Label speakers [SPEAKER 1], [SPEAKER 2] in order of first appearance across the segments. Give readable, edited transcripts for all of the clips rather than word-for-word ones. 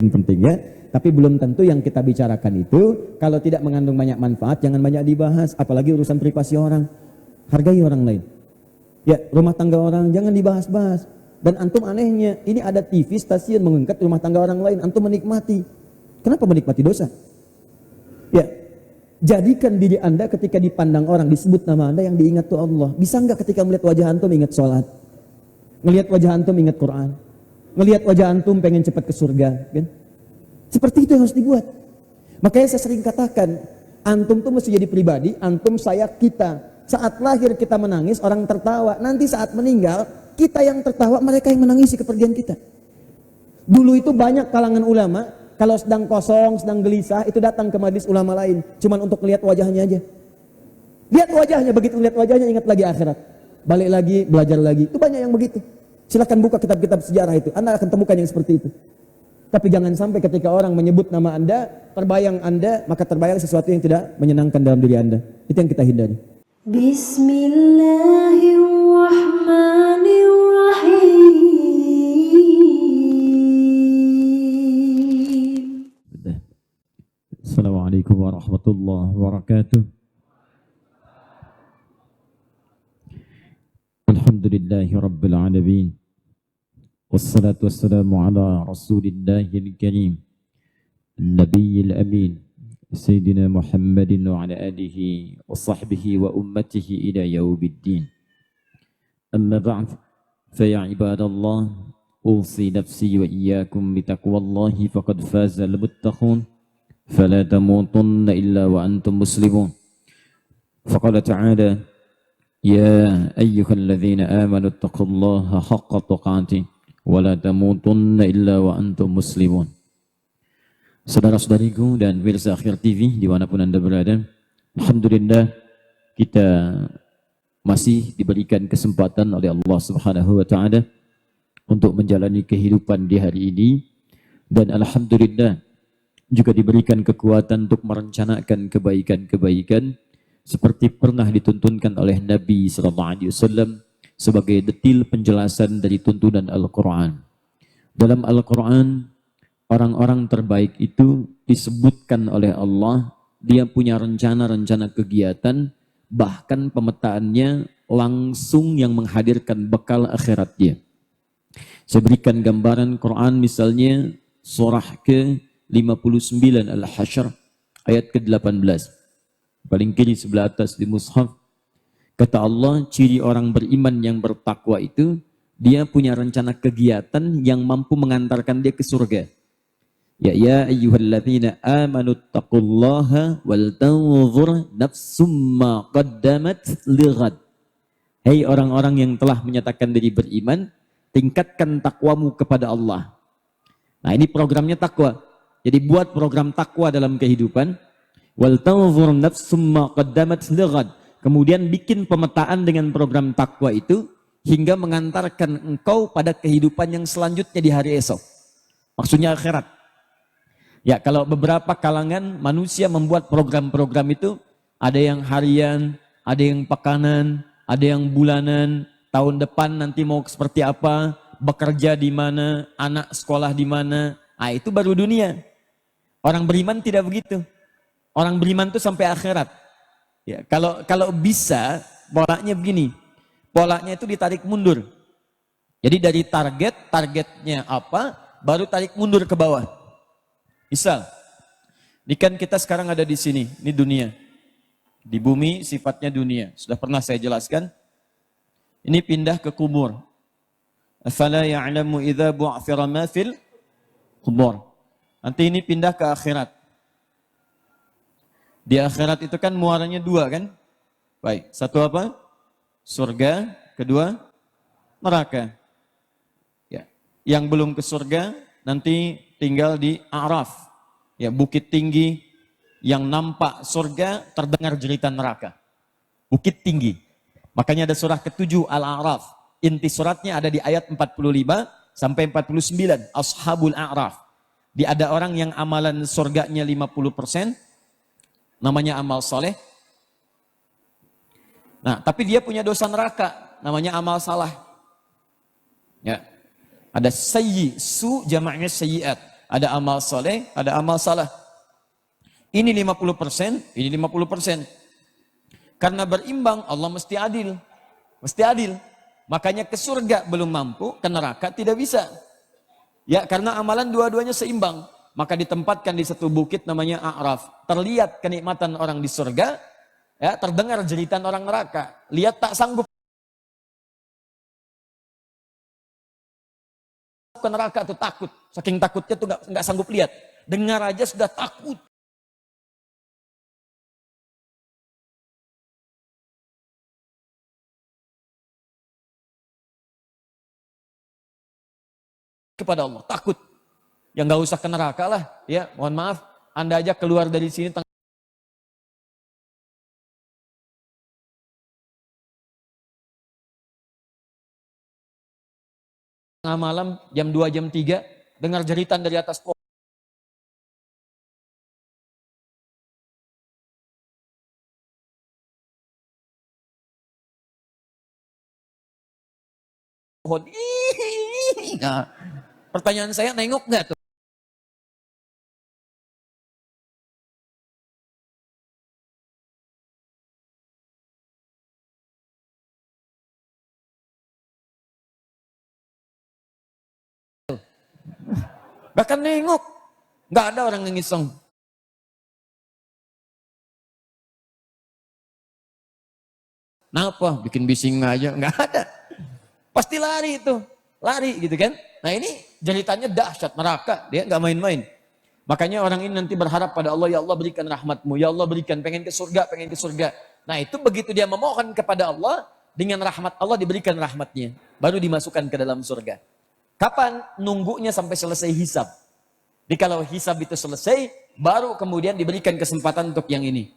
[SPEAKER 1] penting ya. Tapi belum tentu yang kita bicarakan itu kalau tidak mengandung banyak manfaat jangan banyak dibahas, apalagi urusan privasi orang. Hargai orang lain. Ya, rumah tangga orang jangan dibahas-bahas. Dan antum anehnya, ini ada TV stasiun mengangkat rumah tangga orang lain, antum menikmati. Kenapa menikmati dosa? Ya, jadikan diri Anda ketika dipandang orang, disebut nama Anda yang diingat tuh Allah. Bisa enggak ketika melihat wajah antum ingat sholat? Ngelihat wajah antum ingat Quran? Ngelihat wajah antum pengen cepat ke surga, kan? Seperti itu yang harus dibuat. Makanya saya sering katakan, antum tuh mesti jadi pribadi, antum, saya, kita. Saat lahir kita menangis, orang tertawa. Nanti saat meninggal, kita yang tertawa, mereka yang menangisi kepergian kita. Dulu itu banyak kalangan ulama, kalau sedang kosong, sedang gelisah, itu datang ke majelis ulama lain. Cuman untuk lihat wajahnya aja. Lihat wajahnya, begitu lihat wajahnya ingat lagi akhirat. Balik lagi, belajar lagi. Itu banyak yang begitu. Silakan buka kitab-kitab sejarah itu, Anda akan temukan yang seperti itu. Tapi jangan sampai ketika orang menyebut nama Anda, terbayang Anda, maka terbayang sesuatu yang tidak menyenangkan dalam diri Anda. Itu yang kita hindari.
[SPEAKER 2] Bismillahirrahmanirrahim. Assalamualaikum warahmatullahi wabarakatuh. Alhamdulillahi rabbil alamin. Wassalatu wassalamu ala rasulillahil karim, nabiyil amin, Sayyidina Muhammadin wa ala alihi wa sahbihi wa ummatihi ila yaumiddin. Amma ba'd, fa ya ibadallah, usi nafsi wa iyyakum bitaqwallahi faqad faza al-muttaqun, fala tamutunna illa wa antum muslimun. Faqala ta'ala, ya ayyuhalladzina amanu ittaqullaha haqqa tuqatih wala tamutunna illa wa antum muslimun. Saudara-saudariku dan pemirsa Akhir TV dimanapun Anda berada, alhamdulillah kita masih diberikan kesempatan oleh Allah Subhanahu wa taala untuk menjalani kehidupan di hari ini, dan alhamdulillah juga diberikan kekuatan untuk merencanakan kebaikan-kebaikan seperti pernah dituntunkan oleh Nabi sallallahu alaihi wasallam sebagai detil penjelasan dari tuntunan Al-Quran. Dalam Al-Quran, orang-orang terbaik itu disebutkan oleh Allah, dia punya rencana-rencana kegiatan, bahkan pemetaannya langsung yang menghadirkan bekal akhirat dia. Saya berikan gambaran Quran misalnya surah ke-59 Al-Hasyr ayat ke-18. Paling kiri sebelah atas di mushaf. Kata Allah, ciri orang beriman yang bertakwa itu, dia punya rencana kegiatan yang mampu mengantarkan dia ke surga. Ya ayyuhalladzina amanu taqullaha wal tanzur nafsum ma qaddamat lighad. Hei orang-orang yang telah menyatakan diri beriman, tingkatkan takwamu kepada Allah. Nah, ini programnya takwa. Jadi buat program takwa dalam kehidupan. Wal tanzur nafsum ma qaddamat lighad. Kemudian bikin pemetaan dengan program takwa itu hingga mengantarkan engkau pada kehidupan yang selanjutnya di hari esok. Maksudnya akhirat. Ya, kalau beberapa kalangan manusia membuat program-program itu, ada yang harian, ada yang pekanan, ada yang bulanan, tahun depan nanti mau seperti apa, bekerja di mana, anak sekolah di mana. Ah, itu baru dunia. Orang beriman tidak begitu. Orang beriman itu sampai akhirat. Ya, kalau bisa polanya begini, polanya itu ditarik mundur. Jadi dari targetnya apa, baru tarik mundur ke bawah. Misal, ini kan kita sekarang ada di sini, ini dunia. Di bumi sifatnya dunia, sudah pernah saya jelaskan. Ini pindah ke kubur. Afala ya'lamu idza bu'thira ma fil kubur. Nanti ini pindah ke akhirat. Di akhirat itu kan muaranya dua kan? Baik, satu apa? Surga, kedua neraka. Ya, yang belum ke surga nanti tinggal di A'raf. Ya, bukit tinggi yang nampak surga, terdengar jeritan neraka. Bukit tinggi. Makanya ada surah ke-7 Al-A'raf. Inti suratnya ada di ayat 45 sampai 49, Ashabul A'raf. Ada orang yang amalan surganya 50%, namanya amal soleh. Nah, tapi dia punya dosa neraka, namanya amal salah. Ya, ada sayyi, su jamaknya sayyiat.
[SPEAKER 3] Ada amal soleh, ada amal salah. Ini 50%, ini 50%. Karena berimbang, Allah mesti adil. Mesti adil. Makanya ke surga belum mampu, ke neraka tidak bisa. Ya, karena amalan dua-duanya seimbang. Maka ditempatkan di satu bukit namanya A'raf. Terlihat kenikmatan orang di surga, ya, terdengar jeritan orang neraka. Lihat tak sanggup ke neraka tuh, takut. Saking takutnya tuh nggak sanggup lihat. Dengar aja sudah takut. Kepada Allah, takut. Ya nggak usah ke neraka lah, ya mohon maaf, Anda aja keluar dari sini tengah malam, jam 2, jam 3, dengar jeritan dari atas pohon. Nah, pertanyaan saya, nengok nggak tuh? Bahkan nengok, nggak ada orang yang ngiseng. Kenapa? Bikin bising aja, nggak ada. Pasti lari itu, lari gitu kan. Nah ini jeritannya dahsyat, neraka, dia nggak main-main. Makanya orang ini nanti berharap pada Allah, ya Allah berikan rahmatmu, ya Allah berikan, pengen ke surga, pengen ke surga. Nah itu begitu dia memohon kepada Allah, dengan rahmat Allah diberikan rahmatnya, baru dimasukkan ke dalam surga. Kapan? Nunggunya sampai selesai hisab. Jadi kalau hisab itu selesai, baru kemudian diberikan kesempatan untuk yang ini.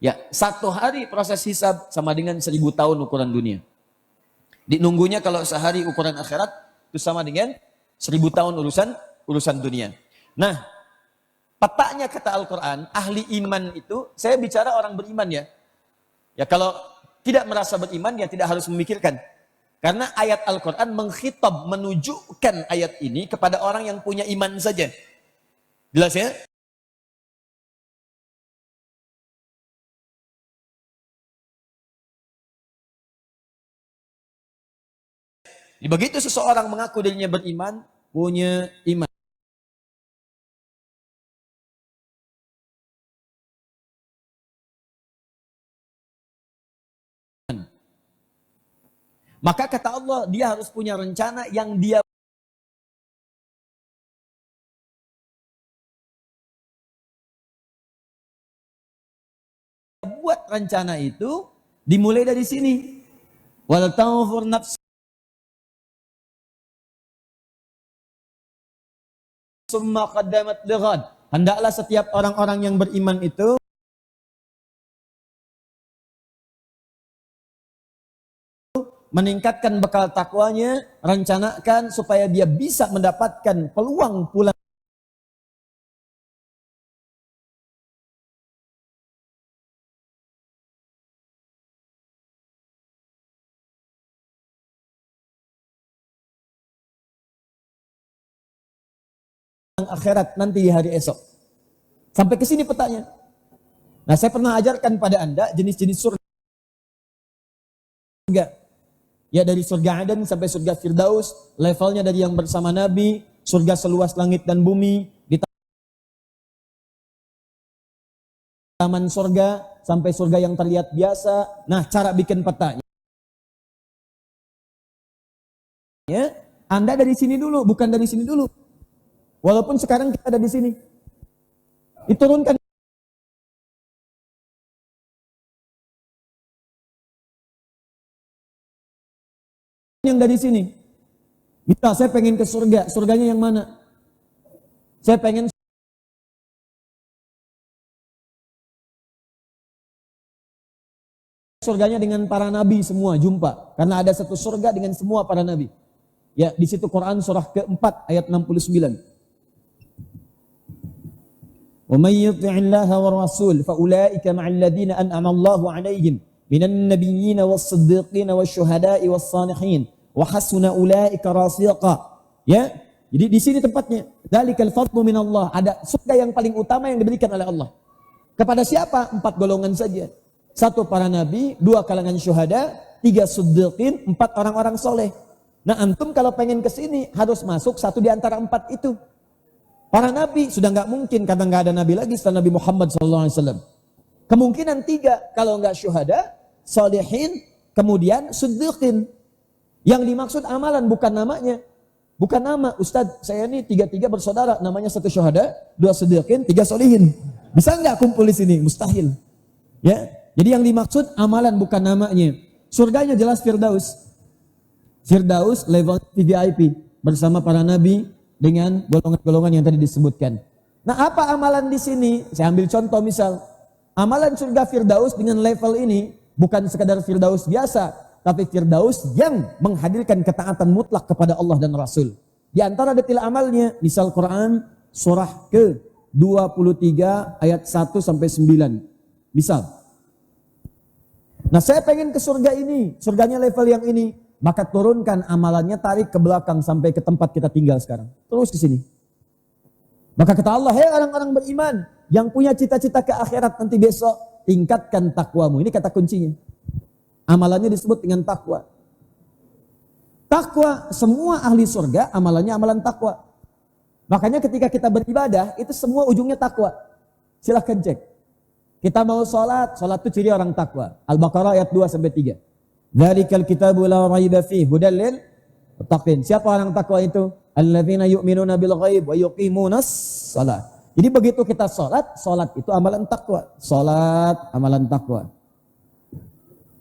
[SPEAKER 3] Ya, 1 hari proses hisab sama dengan 1000 tahun ukuran dunia. Nunggunya kalau sehari ukuran akhirat, itu sama dengan 1000 tahun urusan dunia. Nah, petanya kata Al-Quran, ahli iman itu, saya bicara orang beriman ya. Ya kalau tidak merasa beriman, ya tidak harus memikirkan. Karena ayat Al-Quran mengkhitab, menunjukkan ayat ini kepada orang yang punya iman saja. Jelas ya? Begitu seseorang mengaku dirinya beriman, punya iman. Maka kata Allah, dia harus punya rencana yang dia buat. Rencana itu dimulai dari sini. Wal tanfur nafsum ma qaddamat lighad. Hendaklah setiap orang-orang yang beriman itu meningkatkan bekal takwanya, rencanakan supaya dia bisa mendapatkan peluang pulang akhirat nanti di hari esok. Sampai ke sini petanya. Nah, saya pernah ajarkan pada Anda jenis-jenis surga. Ya, dari surga Aden sampai surga Firdaus, levelnya dari yang bersama Nabi, surga seluas langit dan bumi, di taman surga sampai surga yang terlihat biasa. Nah, cara bikin petanya, ya, Anda dari sini dulu, bukan dari sini dulu. Walaupun sekarang kita ada di sini, diturunkan yang dari sini. Bisa, saya pengen ke surga. Surganya yang mana? Saya pengen surganya dengan para nabi semua jumpa. Karena ada satu surga dengan semua para nabi. Ya, di situ Quran surah keempat ayat 69. Wa may yuti'illaha war rasul fa ulaika ma'al ladzina an'ama Allahu 'alaihim minan nabiyyin was-siddiqin wasyuhada'i was-salihin wa hasuna ulaika rafiqa. Ya,
[SPEAKER 1] Jadi di sini tempatnya. Dzalikal fadlu minallah. Ada surga yang paling utama yang diberikan oleh Allah. Kepada siapa? 4 golongan saja. 1 para nabi, 2 kalangan syuhada, 3 siddiqin, 4 orang-orang soleh. Nah antum kalau pengen ke sini harus masuk 1 di antara 4 itu. Para nabi sudah nggak mungkin karena nggak ada nabi lagi setelah Nabi Muhammad SAW. Kemungkinan 3, kalau nggak syuhada, solihin, kemudian siddiqin. Yang dimaksud amalan bukan namanya. Bukan nama, Ustadz saya ini 3 bersaudara, namanya 1 syuhada, 2 siddiqin, 3 solihin. Bisa nggak kumpul di sini? Mustahil. Ya, jadi yang dimaksud amalan bukan namanya. Surganya jelas Firdaus. Firdaus level VIP bersama para nabi dengan golongan-golongan yang tadi disebutkan. Nah, apa amalan di sini? Saya ambil contoh misal, amalan surga Firdaus dengan level ini bukan sekadar Firdaus biasa, tapi Firdaus yang menghadirkan ketaatan mutlak kepada Allah dan Rasul. Di antara detail amalnya, misal Quran surah ke-23 ayat 1 sampai 9. Misal, nah saya pengen ke surga ini, surganya level yang ini, maka turunkan amalannya, tarik ke belakang sampai ke tempat kita tinggal sekarang. Terus ke sini. Maka kata Allah, hei orang-orang beriman yang punya cita-cita ke akhirat nanti besok, tingkatkan takwamu. Ini kata kuncinya. Amalannya disebut dengan takwa. Takwa, semua ahli surga amalannya amalan takwa. Makanya ketika kita beribadah, itu semua ujungnya takwa. Silahkan cek. Kita mau sholat, sholat itu ciri orang takwa. Al-Baqarah ayat 2-3. Dzalikal kitabu la raiba fihi hudal lil muttaqin. Siapa orang takwa itu? Alladzina yu'minuna bil ghaib wa yuqimunas shalah. Jadi begitu kita sholat, sholat itu amalan takwa. Sholat, amalan takwa.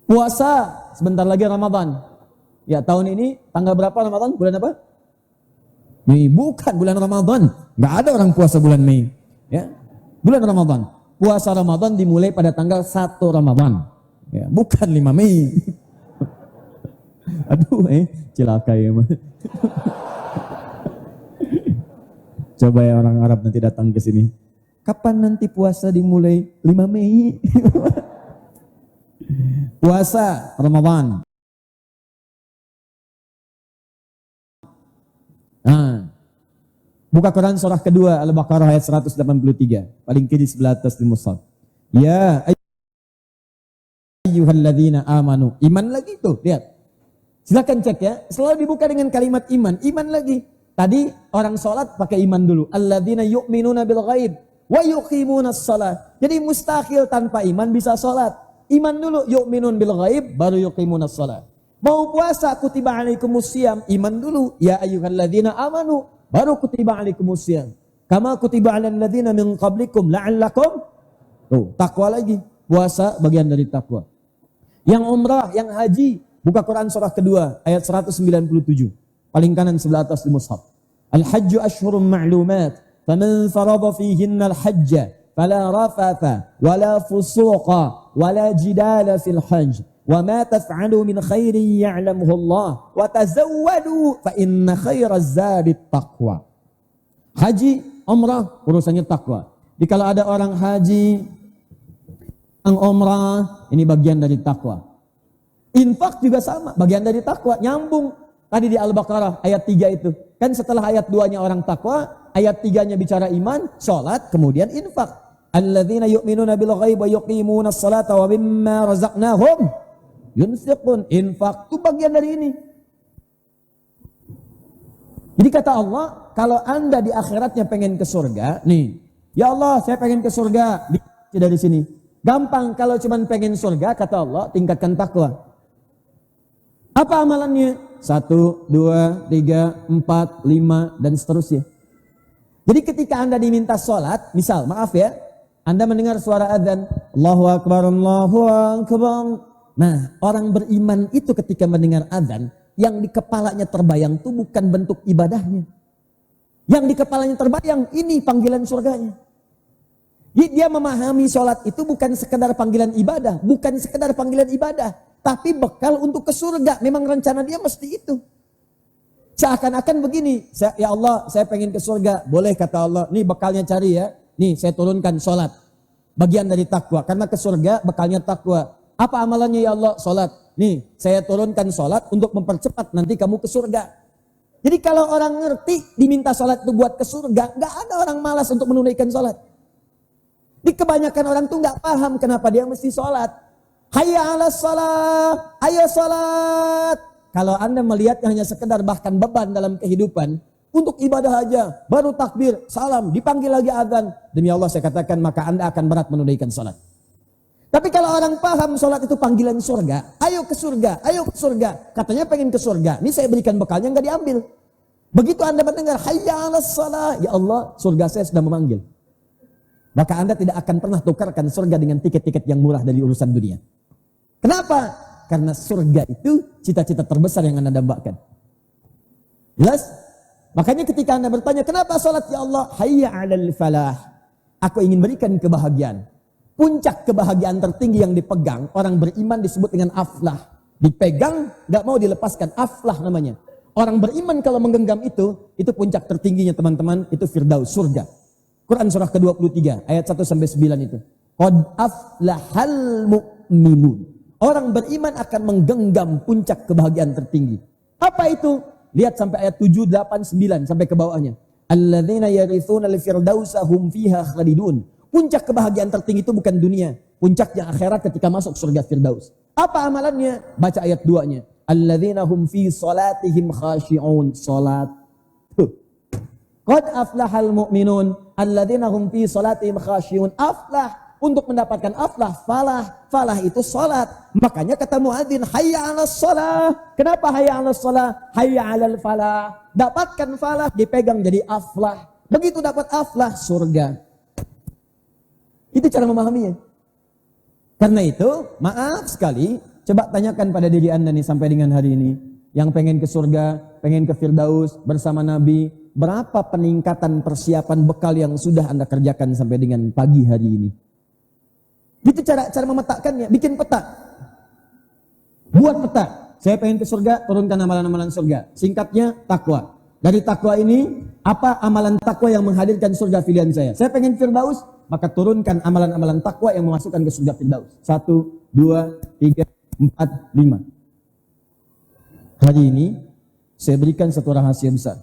[SPEAKER 1] Puasa, sebentar lagi Ramadan. Ya, tahun ini tanggal berapa Ramadan? Bulan apa? Mei, bukan bulan Ramadan. Nggak ada orang puasa bulan Mei. Ya, bulan Ramadan. Puasa Ramadan dimulai pada tanggal 1 Ramadan. Ya, bukan 5 Mei. Aduh, cilaka ya. Coba ya orang Arab nanti datang ke sini. Kapan nanti puasa dimulai? 5 Mei. Puasa Ramadan. Nah, buka Quran surah kedua Al-Baqarah ayat 183. Paling kiri sebelah atas di mushaf. Ya ayyuhalladzina amanu. Iman lagi tuh, lihat. Silakan cek ya. Selalu dibuka dengan kalimat iman. Iman lagi. Tadi orang sholat pakai iman dulu. Alladzina yu'minuna bil ghaib wa yuqimunas shalah. Jadi mustahil tanpa iman bisa sholat. Iman dulu, yu'minun bil ghaib baru yuqimunas shalah. Mau puasa, kutiba alaikumusiyam, iman dulu, ya ayyuhalladzina amanu, baru kutiba alaikumusiyam. Kama kutiba alal ladzina min qablikum la'allakum. Tuh, takwa lagi. Puasa bagian dari takwa. Yang umrah, yang haji, buka Quran surah kedua ayat 197. Paling kanan sebelah atas di mushaf. Al-hajju ashhurun ma'lumat, faman farada fihinna al-hajja fala rafatha wala fusuqa wala jidala fil hajj. Wa ma taf'alu min khairin ya'lamuhu Allah wa tazawwadu fa inna khairaz zadi taqwa. Haji, umrah, urusannya takwa. Jadi kalau ada orang haji, orang umrah, ini bagian dari takwa. Infak juga sama, bagian dari takwa, nyambung. Tadi di Al-Baqarah ayat 3 itu. Kan setelah ayat 2-nya orang takwa, ayat 3-nya bicara iman, sholat, kemudian infak. Alladzina yu'minuna bil ghaib wa yuqimunas salata wa mimma razaqnahum yunfiqun. Infak itu bagian dari ini. Jadi kata Allah, kalau anda di akhiratnya pengen ke surga, nih, ya Allah saya pengen ke surga, dari sini. Gampang, kalau cuman pengen surga, kata Allah, tingkatkan takwa. Apa amalannya? 1, 2, 3, 4, 5, dan seterusnya. Jadi ketika anda diminta sholat, misal, maaf ya, anda mendengar suara adzan, Allahu Akbar, Allahu Akbar. Nah, orang beriman itu ketika mendengar adzan, yang di kepalanya terbayang itu bukan bentuk ibadahnya. Yang di kepalanya terbayang, ini panggilan surganya. Jadi dia memahami sholat itu bukan sekedar panggilan ibadah, bukan sekedar panggilan ibadah, tapi bekal untuk ke surga. Memang rencana dia mesti itu. Seakan-akan begini, ya Allah saya pengen ke surga, boleh kata Allah, nih bekalnya cari ya, nih saya turunkan sholat. Bagian dari takwa, karena ke surga bekalnya takwa. Apa amalannya ya Allah? Sholat. Nih saya turunkan sholat untuk mempercepat nanti kamu ke surga. Jadi kalau orang ngerti diminta sholat itu buat ke surga, nggak ada orang malas untuk menunaikan sholat. Di kebanyakan orang tuh nggak paham kenapa dia mesti sholat. Hayya 'alas shalah, ayo sholat. Kalau Anda melihatnya hanya sekedar bahkan beban dalam kehidupan, untuk ibadah aja, baru takbir, salam, dipanggil lagi azan. Demi Allah saya katakan maka Anda akan berat menunaikan sholat. Tapi kalau orang paham sholat itu panggilan surga, ayo ke surga, ayo ke surga. Katanya pengen ke surga, ini saya berikan bekalnya nggak diambil. Begitu Anda mendengar hayya 'alas shalah, ya Allah, surga saya sudah memanggil. Maka Anda tidak akan pernah tukarkan surga dengan tiket-tiket yang murah dari urusan dunia. Kenapa? Karena surga itu cita-cita terbesar yang Anda dambakan. Jelas? Makanya ketika Anda bertanya, kenapa sholat ya Allah? Hayya 'alal falah. Aku ingin berikan kebahagiaan. Puncak kebahagiaan tertinggi yang dipegang, orang beriman disebut dengan aflah. Dipegang, gak mau dilepaskan. Aflah namanya. Orang beriman kalau menggenggam itu puncak tertingginya teman-teman, itu firdaus, surga. Quran surah ke-23, ayat 1-9 itu. Qad aflahal mu'minun. Orang beriman akan menggenggam puncak kebahagiaan tertinggi. Apa itu? Lihat sampai ayat 7, 8, 9 sampai ke bawahnya. Alladzina yarithuna al-firdausa hum fiha khalidun. Puncak kebahagiaan tertinggi itu bukan dunia. Puncaknya akhirat ketika masuk surga firdaus. Apa amalannya? Baca ayat 2-nya. Alladzina hum fi salatihim khashi'un. Salat. Qad aflahal mu'minun. Alladzina hum fi salatihim khashi'un. Aflah. Untuk mendapatkan aflah, falah. Falah itu salat. Makanya kata muadzin, hayya 'alas shalah. Kenapa hayya 'alas shalah? Hayya 'alal falah. Dapatkan falah, dipegang jadi aflah. Begitu dapat aflah, surga. Itu cara memahaminya. Karena itu, maaf sekali, coba tanyakan pada diri Anda nih sampai dengan hari ini. Yang pengen ke surga, pengen ke firdaus bersama Nabi. Berapa peningkatan persiapan bekal yang sudah Anda kerjakan sampai dengan pagi hari ini? Gitu cara memetakannya, bikin peta. Buat peta. Saya pengen ke surga, turunkan amalan-amalan surga. Singkatnya, takwa. Dari takwa ini, apa amalan takwa yang menghadirkan surga pilihan saya? Saya pengen firdaus, maka turunkan amalan-amalan takwa yang memasukkan ke surga firdaus. 1, 2, 3, 4, 5. Hari ini, saya berikan satu rahasia besar.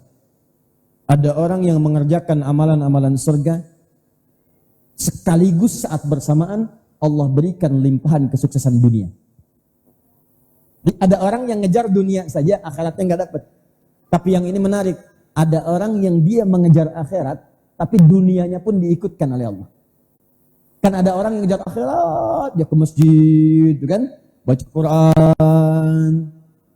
[SPEAKER 1] Ada orang yang mengerjakan amalan-amalan surga, sekaligus saat bersamaan, Allah berikan limpahan kesuksesan dunia. Ada orang yang ngejar dunia saja, akhiratnya nggak dapat. Tapi yang ini menarik, ada orang yang dia mengejar akhirat, tapi dunianya pun diikutkan oleh Allah. Kan ada orang yang ngejar akhirat, dia ke masjid, kan, baca Quran,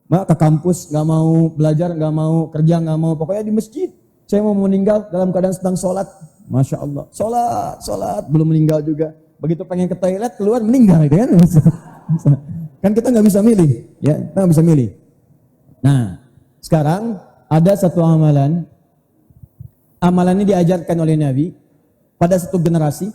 [SPEAKER 1] ke kampus nggak mau belajar, nggak mau kerja, nggak mau, pokoknya di masjid. Saya mau meninggal dalam keadaan sedang sholat, masya Allah, sholat, belum meninggal juga. Begitu pengen ke toilet keluar meninggal, kan? Kan kita nggak bisa milih, ya, kita nggak bisa milih. Nah, sekarang ada satu amalan ini diajarkan oleh Nabi pada satu generasi.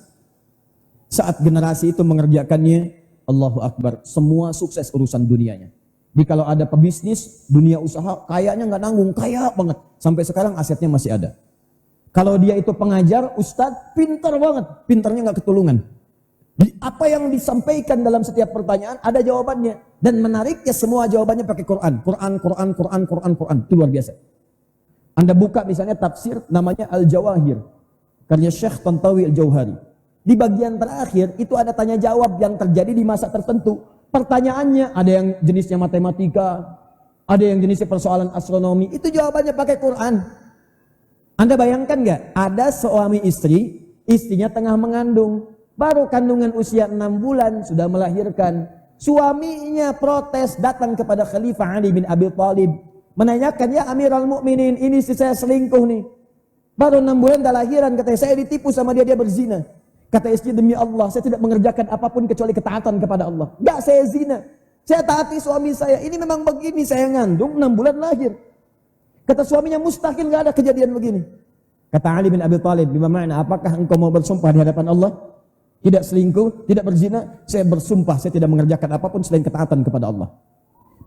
[SPEAKER 1] Saat generasi itu mengerjakannya, Allahu Akbar, semua sukses urusan dunianya. Jadi kalau ada pebisnis, dunia usaha, kayaknya nggak nanggung, kaya banget. Sampai sekarang asetnya masih ada. Kalau dia itu pengajar, ustadz, pintar banget, pintarnya nggak ketulungan. Jadi apa yang disampaikan dalam setiap pertanyaan ada jawabannya. Dan menariknya semua jawabannya pakai Quran. Quran. Itu luar biasa. Anda buka misalnya tafsir namanya Al-Jawahir. Karya Syekh Tantawi Al-Jauhari. Di bagian terakhir itu ada tanya jawab yang terjadi di masa tertentu. Pertanyaannya ada yang jenisnya matematika, ada yang jenisnya persoalan astronomi. Itu jawabannya pakai Quran. Anda bayangkan nggak? Ada suami istri, istrinya tengah mengandung. Baru kandungan usia 6 bulan sudah melahirkan. Suaminya protes datang kepada Khalifah Ali bin Abi Thalib. Menanyakan, ya Amirul Mukminin, ini istri saya selingkuh nih. Baru 6 bulan dah lahiran, katanya saya ditipu sama dia berzina. Kata istri, demi Allah saya tidak mengerjakan apapun kecuali ketaatan kepada Allah. Enggak, saya zina. Saya taati suami saya. Ini memang begini, saya ngandung 6 bulan lahir. Kata suaminya, mustahil gak ada kejadian begini. Kata Ali bin Abi Thalib, bagaimana? Apakah engkau mau bersumpah di hadapan Allah? Tidak selingkuh, tidak berzina, saya bersumpah saya tidak mengerjakan apapun selain ketaatan kepada Allah.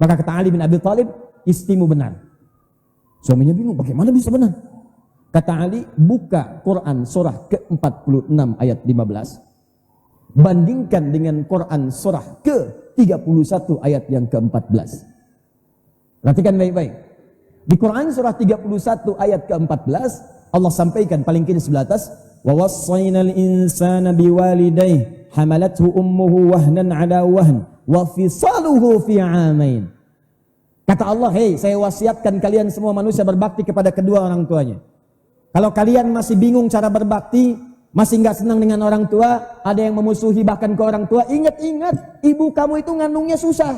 [SPEAKER 1] Maka kata Ali bin Abi Thalib, istrimu benar. Suaminya bingung, bagaimana bisa benar? Kata Ali, buka Quran surah ke-46 ayat 15. Bandingkan dengan Quran surah ke-31 ayat yang ke-14. Perhatikan baik-baik. Di Quran surah 31 ayat ke-14 Allah sampaikan paling kiri sebelah atas, wa wassaynal insana biwalidayhi hamalathu ummuhu wahnan ala wahn wa fisaluhu fi 'amain. Kata Allah, hei, saya wasiatkan kalian semua manusia berbakti kepada kedua orang tuanya. Kalau kalian masih bingung cara berbakti, masih nggak senang dengan orang tua, ada yang memusuhi bahkan ke orang tua, ingat-ingat, ibu kamu itu ngandungnya susah.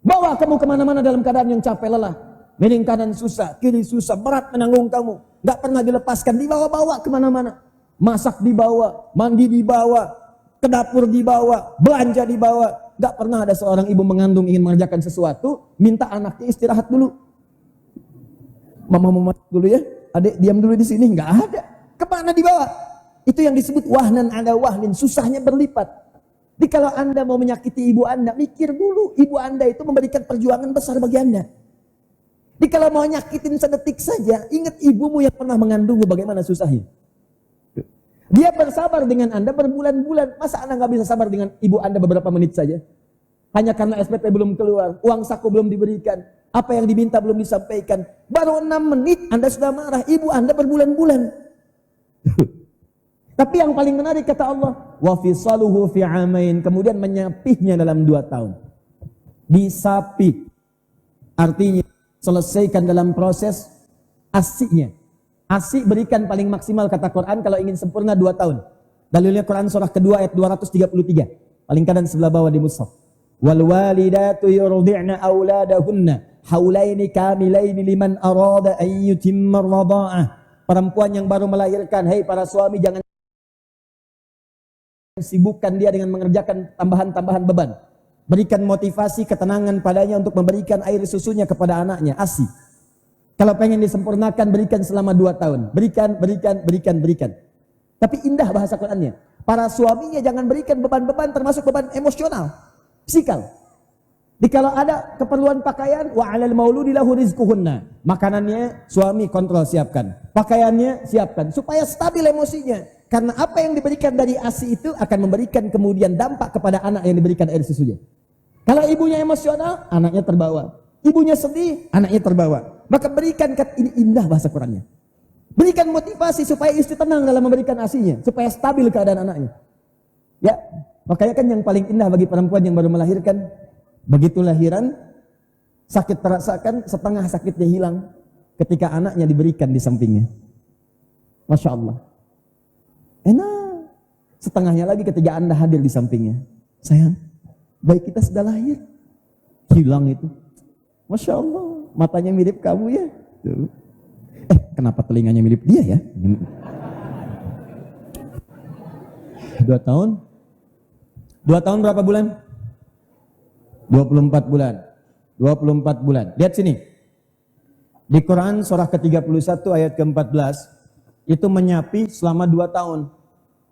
[SPEAKER 1] Bawa kamu kemana-mana dalam keadaan yang capek lelah. Miring kanan susah, kiri susah, berat menanggung kamu. Nggak pernah dilepaskan, dibawa-bawa kemana-mana. Masak dibawa, mandi dibawa, ke dapur dibawa, belanja dibawa. Nggak pernah ada seorang ibu mengandung ingin mengerjakan sesuatu, minta anaknya istirahat dulu. Mama dulu ya, adik diam dulu di sini, nggak ada. Kemana dibawa? Itu yang disebut wahnan ala wahnin, susahnya berlipat. Jadi kalau Anda mau menyakiti ibu Anda, mikir dulu, ibu Anda itu memberikan perjuangan besar bagi Anda. Jadi kalau mau nyakitin sedetik saja, ingat ibumu yang pernah mengandungmu bagaimana susahnya. Dia bersabar dengan Anda berbulan-bulan. Masa Anda nggak bisa sabar dengan ibu Anda beberapa menit saja? Hanya karena SPP belum keluar, uang saku belum diberikan, apa yang diminta belum disampaikan. Baru 6 menit Anda sudah marah, ibu Anda berbulan-bulan. Tapi yang paling menarik kata Allah, wa fisaluhu fi 'amain, kemudian menyapihnya dalam 2 tahun. Disapih. Artinya selesaikan dalam proses asiknya. Asik berikan paling maksimal kata Quran kalau ingin sempurna 2 tahun. Dalilnya Quran surah kedua ayat 233. Paling kanan sebelah bawah di mushaf. Wal walidatu yurdi'na auladahunna haulaini kamilaini liman arada an yutimma ar-radha'ah. Perempuan yang baru melahirkan, hei para suami, jangan sibukkan dia dengan mengerjakan tambahan-tambahan beban. Berikan motivasi, ketenangan padanya untuk memberikan air susunya kepada anaknya, ASI. Kalau pengen disempurnakan, berikan selama 2 tahun. Berikan. Tapi indah bahasa Qurannya. Para suaminya jangan berikan beban-beban, termasuk beban emosional, fisikal. Jadi kalau ada keperluan pakaian, wa 'alal mauludi lahu rizquhunna. Makanannya suami kontrol siapkan. Pakaiannya siapkan supaya stabil emosinya. Karena apa yang diberikan dari ASI itu akan memberikan kemudian dampak kepada anak yang diberikan air susunya. Kalau ibunya emosional, anaknya terbawa. Ibunya sedih, anaknya terbawa. Maka berikan, ini indah bahasa Qurannya. Berikan motivasi supaya istri tenang dalam memberikan ASI-nya, supaya stabil keadaan anaknya. Ya, makanya kan yang paling indah bagi perempuan yang baru melahirkan, begitu lahiran, sakit terasakan, setengah sakitnya hilang ketika anaknya diberikan di sampingnya. Masya Allah. Enak. Setengahnya lagi ketika Anda hadir di sampingnya. Sayang, baik kita sudah lahir. Hilang itu. Masya Allah, matanya mirip kamu ya. Tuh. Kenapa telinganya mirip dia ya? 2 tahun? 2 tahun berapa bulan? 24 bulan. 24 bulan. Lihat sini. Di Quran surah ke-31 ayat ke-14 itu menyapi selama 2 tahun.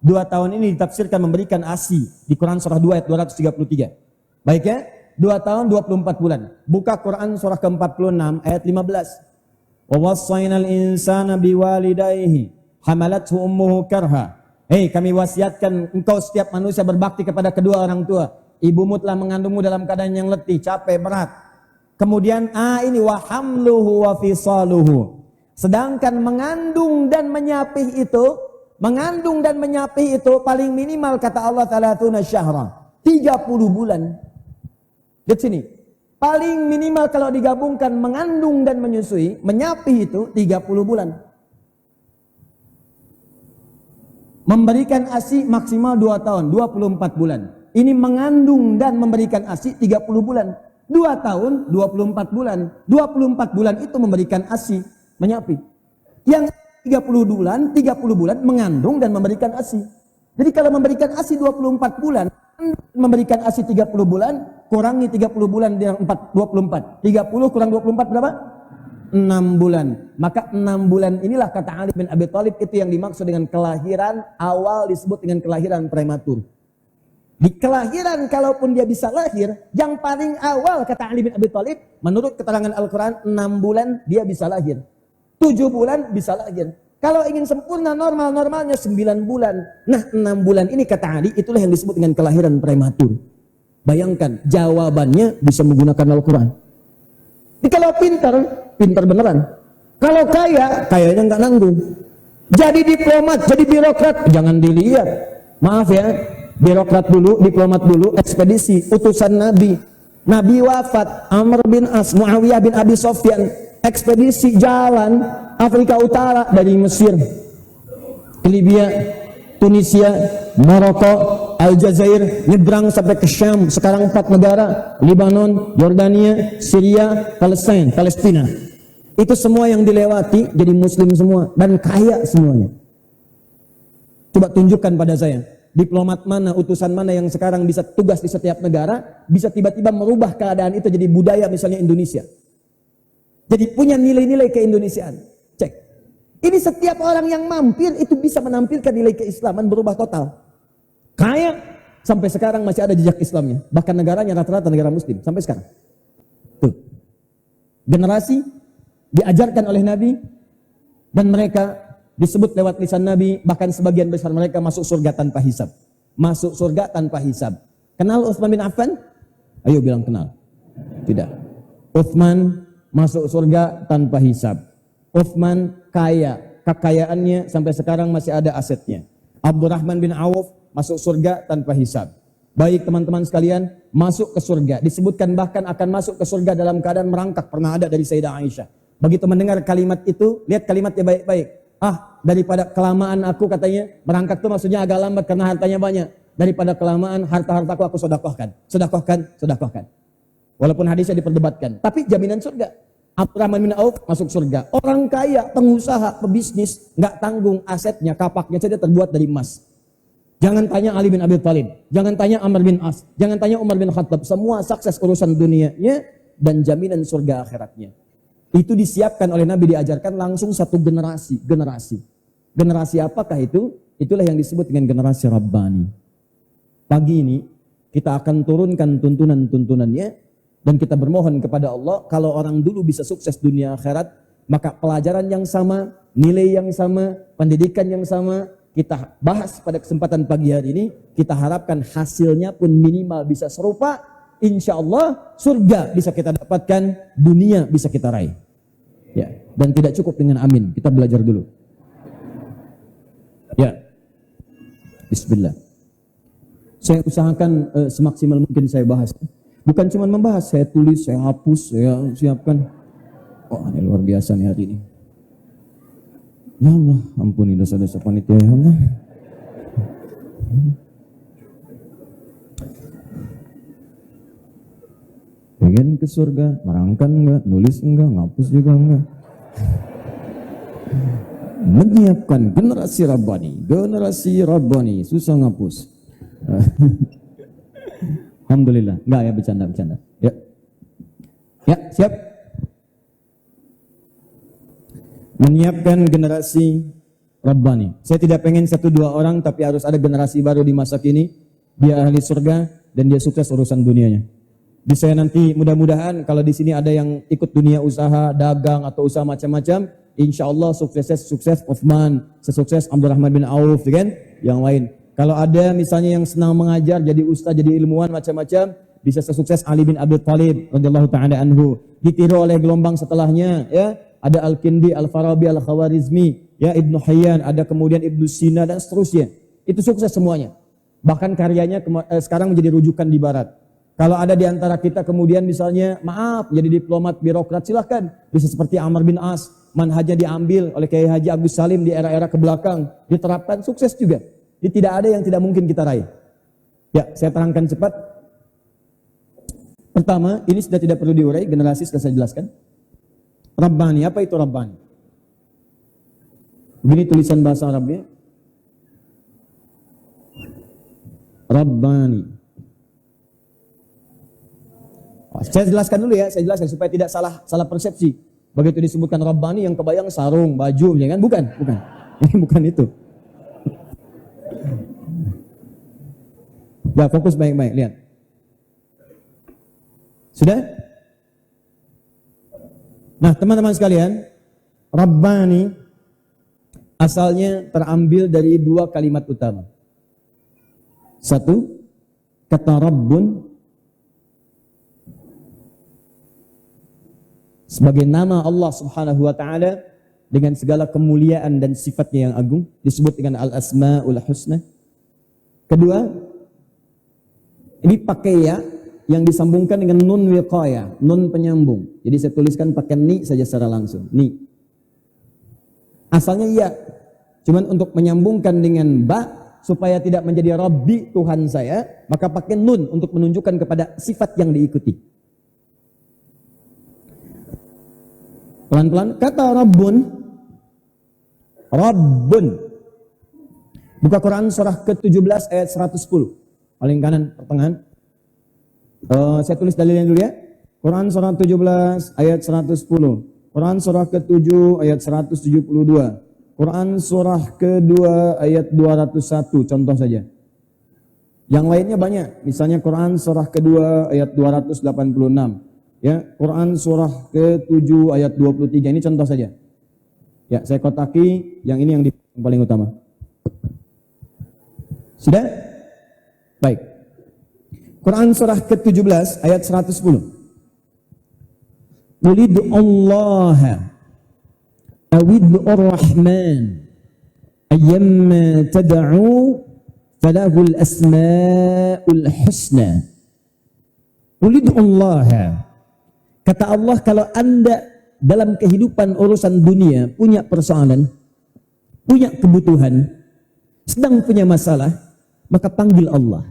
[SPEAKER 1] 2 tahun ini ditafsirkan memberikan ASI di Quran surah 2 ayat 233. Baik ya? 2 tahun 24 bulan. Buka Quran surah ke-46 ayat 15. Wa wassaynal insana biwalidayhi hamalathu ummuhu karha. Hei, kami wasiatkan engkau setiap manusia berbakti kepada kedua orang tua. Ibumu telah mengandungmu dalam keadaan yang letih, capek, berat. Kemudian ini wa hamluhu wa fisaluhu. Sedangkan mengandung dan menyapih itu paling minimal kata Allah Ta'ala syahra, 30 bulan. Lihat sini. Paling minimal kalau digabungkan mengandung dan menyusui, menyapih itu 30 bulan. Memberikan ASI maksimal 2 tahun, 24 bulan. Ini mengandung dan memberikan ASI 30 bulan. 2 tahun, 24 bulan. 24 bulan itu memberikan ASI, menyapih. Yang 30 bulan mengandung dan memberikan ASI. Jadi kalau memberikan ASI 24 bulan, memberikan ASI 30 bulan, kurangi 30 bulan dengan 24. 30 kurang 24 berapa? 6 bulan. Maka 6 bulan inilah kata Ali bin Abi Thalib itu yang dimaksud dengan kelahiran awal, disebut dengan kelahiran prematur. Di kelahiran kalaupun dia bisa lahir, yang paling awal kata Ali bin Abi Thalib, menurut keterangan Al-Quran 6 bulan dia bisa lahir. 7 bulan bisa lahir. Kalau ingin sempurna normalnya 9 bulan. Nah 6 bulan ini kata Ali itulah yang disebut dengan kelahiran prematur. Bayangkan jawabannya bisa menggunakan Al-Quran. Jadi kalau pintar beneran. Kalau kaya, kayanya nggak nanggung. Jadi diplomat, jadi birokrat, jangan dilihat. Maaf ya, birokrat dulu, diplomat dulu, ekspedisi, utusan Nabi. Nabi wafat, Amr bin As, Muawiyah bin Abi Sofyan, ekspedisi jalan Afrika Utara dari Mesir, Libya, Tunisia, Maroko, Aljazair, nyebrang sampai ke Syam. Sekarang 4 negara, Lebanon, Yordania, Syria, Palestina. Itu semua yang dilewati jadi muslim semua dan kaya semuanya. Coba tunjukkan pada saya, diplomat mana, utusan mana yang sekarang bisa tugas di setiap negara, bisa tiba-tiba merubah keadaan itu jadi budaya misalnya Indonesia. Jadi punya nilai-nilai keindonesiaan. Cek. Ini setiap orang yang mampir itu bisa menampilkan nilai keislaman berubah total. Kaya sampai sekarang masih ada jejak Islamnya. Bahkan negaranya rata-rata negara muslim sampai sekarang. Tuh. Generasi diajarkan oleh Nabi dan mereka disebut lewat lisan Nabi, bahkan sebagian besar mereka masuk surga tanpa hisab. Masuk surga tanpa hisab. Kenal Utsman bin Affan? Ayo bilang kenal. Tidak. Utsman masuk surga tanpa hisab. Utsman kaya, kekayaannya sampai sekarang masih ada asetnya. Abdurrahman bin Auf masuk surga tanpa hisab. Baik teman-teman sekalian, masuk ke surga. Disebutkan bahkan akan masuk ke surga dalam keadaan merangkak. Pernah ada dari Sayyidah Aisyah. Begitu mendengar kalimat itu, lihat kalimatnya baik-baik. Daripada kelamaan aku, katanya, merangkak itu maksudnya agak lambat karena hartanya banyak. Daripada kelamaan harta-hartaku aku sedekahkan. Sedekahkan. Walaupun hadisnya diperdebatkan, tapi jaminan surga. Abdurrahman bin Auf masuk surga. Orang kaya, pengusaha, pebisnis, nggak tanggung asetnya, kapaknya saja terbuat dari emas. Jangan tanya Ali bin Abi Thalib, jangan tanya Amr bin As, jangan tanya Umar bin Khattab. Semua sukses urusan dunianya dan jaminan surga akhiratnya. Itu disiapkan oleh Nabi, diajarkan langsung satu generasi. Generasi apakah itu? Itulah yang disebut dengan generasi Rabbani. Pagi ini kita akan turunkan tuntunan-tuntunannya dan kita bermohon kepada Allah, kalau orang dulu bisa sukses dunia akhirat, maka pelajaran yang sama, nilai yang sama, pendidikan yang sama, kita bahas pada kesempatan pagi hari ini. Kita harapkan hasilnya pun minimal bisa serupa. Insya Allah surga bisa kita dapatkan, dunia bisa kita raih. Ya, dan tidak cukup dengan amin. Kita belajar dulu. Ya, Bismillah. Saya usahakan semaksimal mungkin saya bahas. Bukan cuma membahas, saya tulis, saya hapus, saya siapkan. Wah, ini luar biasa nih hari ini. Ya Allah, ampuni dosa-dosa panitia ya Allah. Pengen ke surga, merangkan enggak, nulis enggak, ngapus juga enggak. Menyiapkan generasi Rabbani, susah ngapus. Alhamdulillah, enggak ya, bercanda. Ya, siap. Menyiapkan generasi Rabbani. Saya tidak pengen 1-2 orang, tapi harus ada generasi baru di masa kini. Dia ahli surga dan dia sukses urusan dunianya. Bisa nanti mudah-mudahan kalau di sini ada yang ikut dunia usaha, dagang atau usaha macam-macam, insya Allah sukses Uthman, sesukses Abdurrahman bin Auf, kan? Yang lain. Kalau ada misalnya yang senang mengajar, jadi ustaz, jadi ilmuwan macam-macam, bisa sesukses Ali bin Abi Thalib radhiyallahu taala anhu. Ditiru oleh gelombang setelahnya, ya. Ada Al-Kindi, Al-Farabi, Al-Khawarizmi, ya, Ibnu Hayyan, ada kemudian Ibnu Sina dan seterusnya. Itu sukses semuanya. Bahkan karyanya sekarang menjadi rujukan di barat. Kalau ada di antara kita kemudian misalnya, maaf, jadi diplomat, birokrat, silahkan. Bisa seperti Amr bin As, manhajnya diambil oleh Kiai Haji Agus Salim di era-era kebelakang, diterapkan, sukses juga. Jadi tidak ada yang tidak mungkin kita raih. Ya, saya terangkan cepat. Pertama, ini sudah tidak perlu diurai, generasi sudah saya jelaskan. Rabbani, apa itu Rabbani? Begini tulisan bahasa Arabnya. Rabbani. Saya jelaskan dulu ya, saya jelaskan supaya tidak salah persepsi. Begitu disebutkan Rabbani yang kebayang sarung, baju, ya kan? Bukan. Ini bukan itu. Ya, fokus baik-baik, lihat. Sudah? Nah, teman-teman sekalian, Rabbani asalnya terambil dari 2 kalimat utama. Satu, kata Rabbun. sebagai nama Allah Subhanahu wa taala dengan segala kemuliaan dan sifatnya yang agung, disebut dengan Al-Asmaul Husna. Kedua, ini pakai ya yang disambungkan dengan nun wiqayah, nun penyambung. Jadi saya tuliskan pakai ni saja secara langsung. Ni. Asalnya ya, cuman untuk menyambungkan dengan ba supaya tidak menjadi Rabbi Tuhan saya, maka pakai nun untuk menunjukkan kepada sifat yang diikuti. Pelan-pelan, kata Rabbun. Rabbun. Buka Quran surah ke-17 ayat 110. Paling kanan, pertengahan. Saya tulis dalilnya dulu ya. Quran surah 17 ayat 110. Quran surah ke-7 ayat 172. Quran surah ke-2 ayat 201. Contoh saja. Yang lainnya banyak. Misalnya Quran surah ke-2 ayat 286. Ya, Quran surah ke-7 ayat 23. Ini contoh saja. Ya, saya kotaki yang ini yang paling utama. Sudah? Baik. Quran surah ke-17 ayat 110. Qulid'u Allah awid'u ar-Rahman ayyamma tad'u falahul asma'ul husna. Qulid'u Allah. Kata Allah, kalau Anda dalam kehidupan urusan dunia punya persoalan, punya kebutuhan, sedang punya masalah, maka panggil Allah.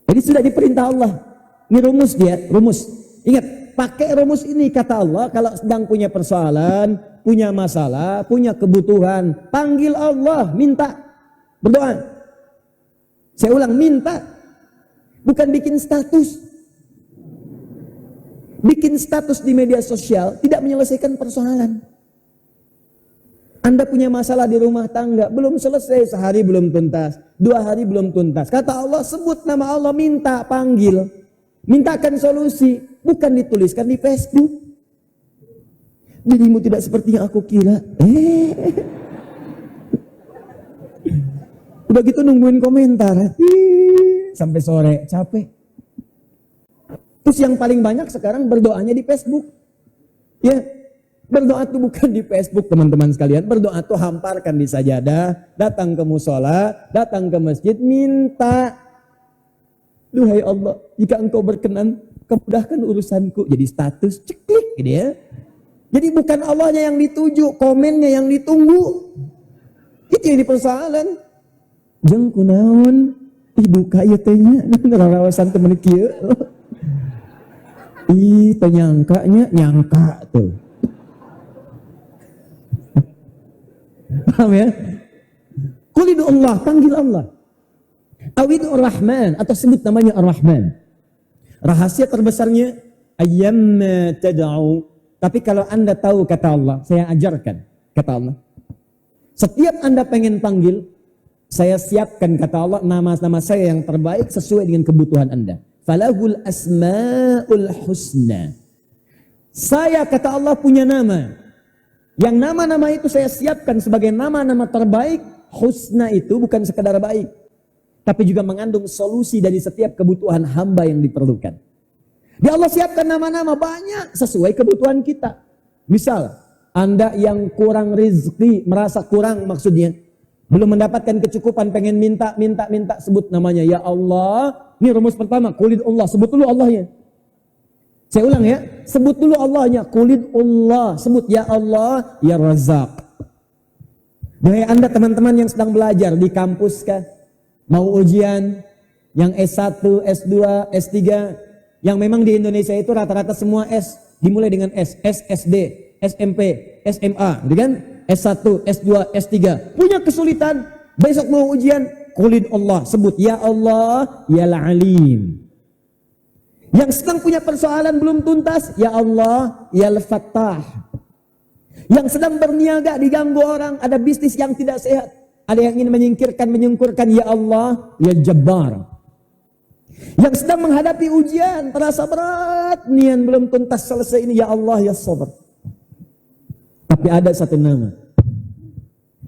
[SPEAKER 1] Jadi sudah diperintah Allah. Ini rumus dia, rumus. Ingat, pakai rumus ini kata Allah, kalau sedang punya persoalan, punya masalah, punya kebutuhan, panggil Allah, minta, berdoa. Saya ulang, minta. Bukan bikin status. Bikin status di media sosial tidak menyelesaikan persoalan. Anda punya masalah di rumah tangga, belum selesai, sehari belum tuntas, 2 hari belum tuntas. Kata Allah, sebut nama Allah, minta, panggil. Mintakan solusi, bukan dituliskan di Facebook. Dirimu tidak seperti yang aku kira. Udah gitu nungguin komentar. Sampai sore, capek. Terus yang paling banyak sekarang berdoanya di Facebook. Ya, berdoa itu bukan di Facebook teman-teman sekalian. Berdoa itu hamparkan di sajadah, datang ke musola, datang ke masjid, minta. Duhai Allah, jika engkau berkenan, kemudahkan urusanku. Jadi status, ceklik gitu ya. Jadi bukan Allahnya yang dituju, komennya yang ditunggu. Itu yang dipersoalan. Jeung kunaon, duka ieu teh nya, rarawasan temen kieu. Penyangkanya nyangka tuh. Paham ya? Qulid'u Allah, panggil Allah. Awid'u Ar-Rahman, atau sebut namanya Ar-Rahman. Rahasia terbesarnya ayyamma tad'u. Tapi kalau Anda tahu kata Allah, saya ajarkan kata Allah. Setiap Anda pengen panggil, saya siapkan kata Allah nama-nama saya yang terbaik sesuai dengan kebutuhan Anda. Falahul asma'ul husna. Saya kata Allah punya nama. Yang nama-nama itu saya siapkan sebagai nama-nama terbaik. Husna itu bukan sekedar baik, tapi juga mengandung solusi dari setiap kebutuhan hamba yang diperlukan. Di Allah siapkan nama-nama banyak sesuai kebutuhan kita. Misal, Anda yang kurang rezeki, merasa kurang maksudnya, belum mendapatkan kecukupan, pengen minta, sebut namanya. Ya Allah, ini rumus pertama, qulid'u Allah, sebut dulu Allahnya. Saya ulang ya, sebut dulu Allahnya, qulid'u Allah, sebut ya Allah, ya Razak. Dari Anda teman-teman yang sedang belajar di kampus kan, mau ujian, yang S1, S2, S3, yang memang di Indonesia itu rata-rata semua S, dimulai dengan S, SD, SMP, SMA, gitu kan? S1, S2, S3, punya kesulitan, besok mau ujian, qulid'u Allah, sebut ya Allah, ya Al-Alim. Yang sedang punya persoalan belum tuntas, ya Allah, ya Al-Fattah. Yang sedang berniaga, diganggu orang, ada bisnis yang tidak sehat, ada yang ingin menyingkurkan, ya Allah, ya Jabbar. Yang sedang menghadapi ujian, terasa berat, nian belum tuntas selesai ini, ya Allah, ya Sabr. Tapi ada satu nama,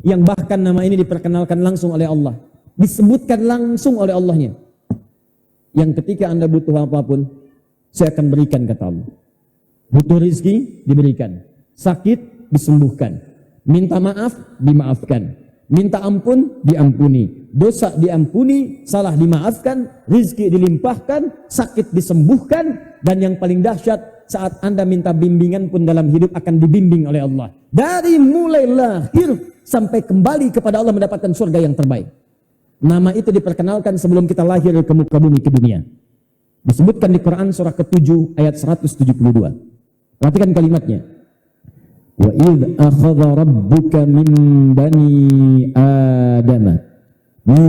[SPEAKER 1] yang bahkan nama ini diperkenalkan langsung oleh Allah, disebutkan langsung oleh Allahnya. Yang ketika Anda butuh apapun, saya akan berikan kata Allah. Butuh rizki diberikan, sakit disembuhkan, minta maaf dimaafkan, minta ampun diampuni, dosa diampuni, salah dimaafkan, rizki dilimpahkan, sakit disembuhkan, dan yang paling dahsyat saat Anda minta bimbingan pun dalam hidup akan dibimbing oleh Allah. Dari mulai lahir sampai kembali kepada Allah mendapatkan surga yang terbaik. Nama itu diperkenalkan sebelum kita lahir ke muka bumi ke dunia. Disebutkan di Quran surah ke-7 ayat 172. Perhatikan kalimatnya. Wa idh akhadha rabbuka min bani adama min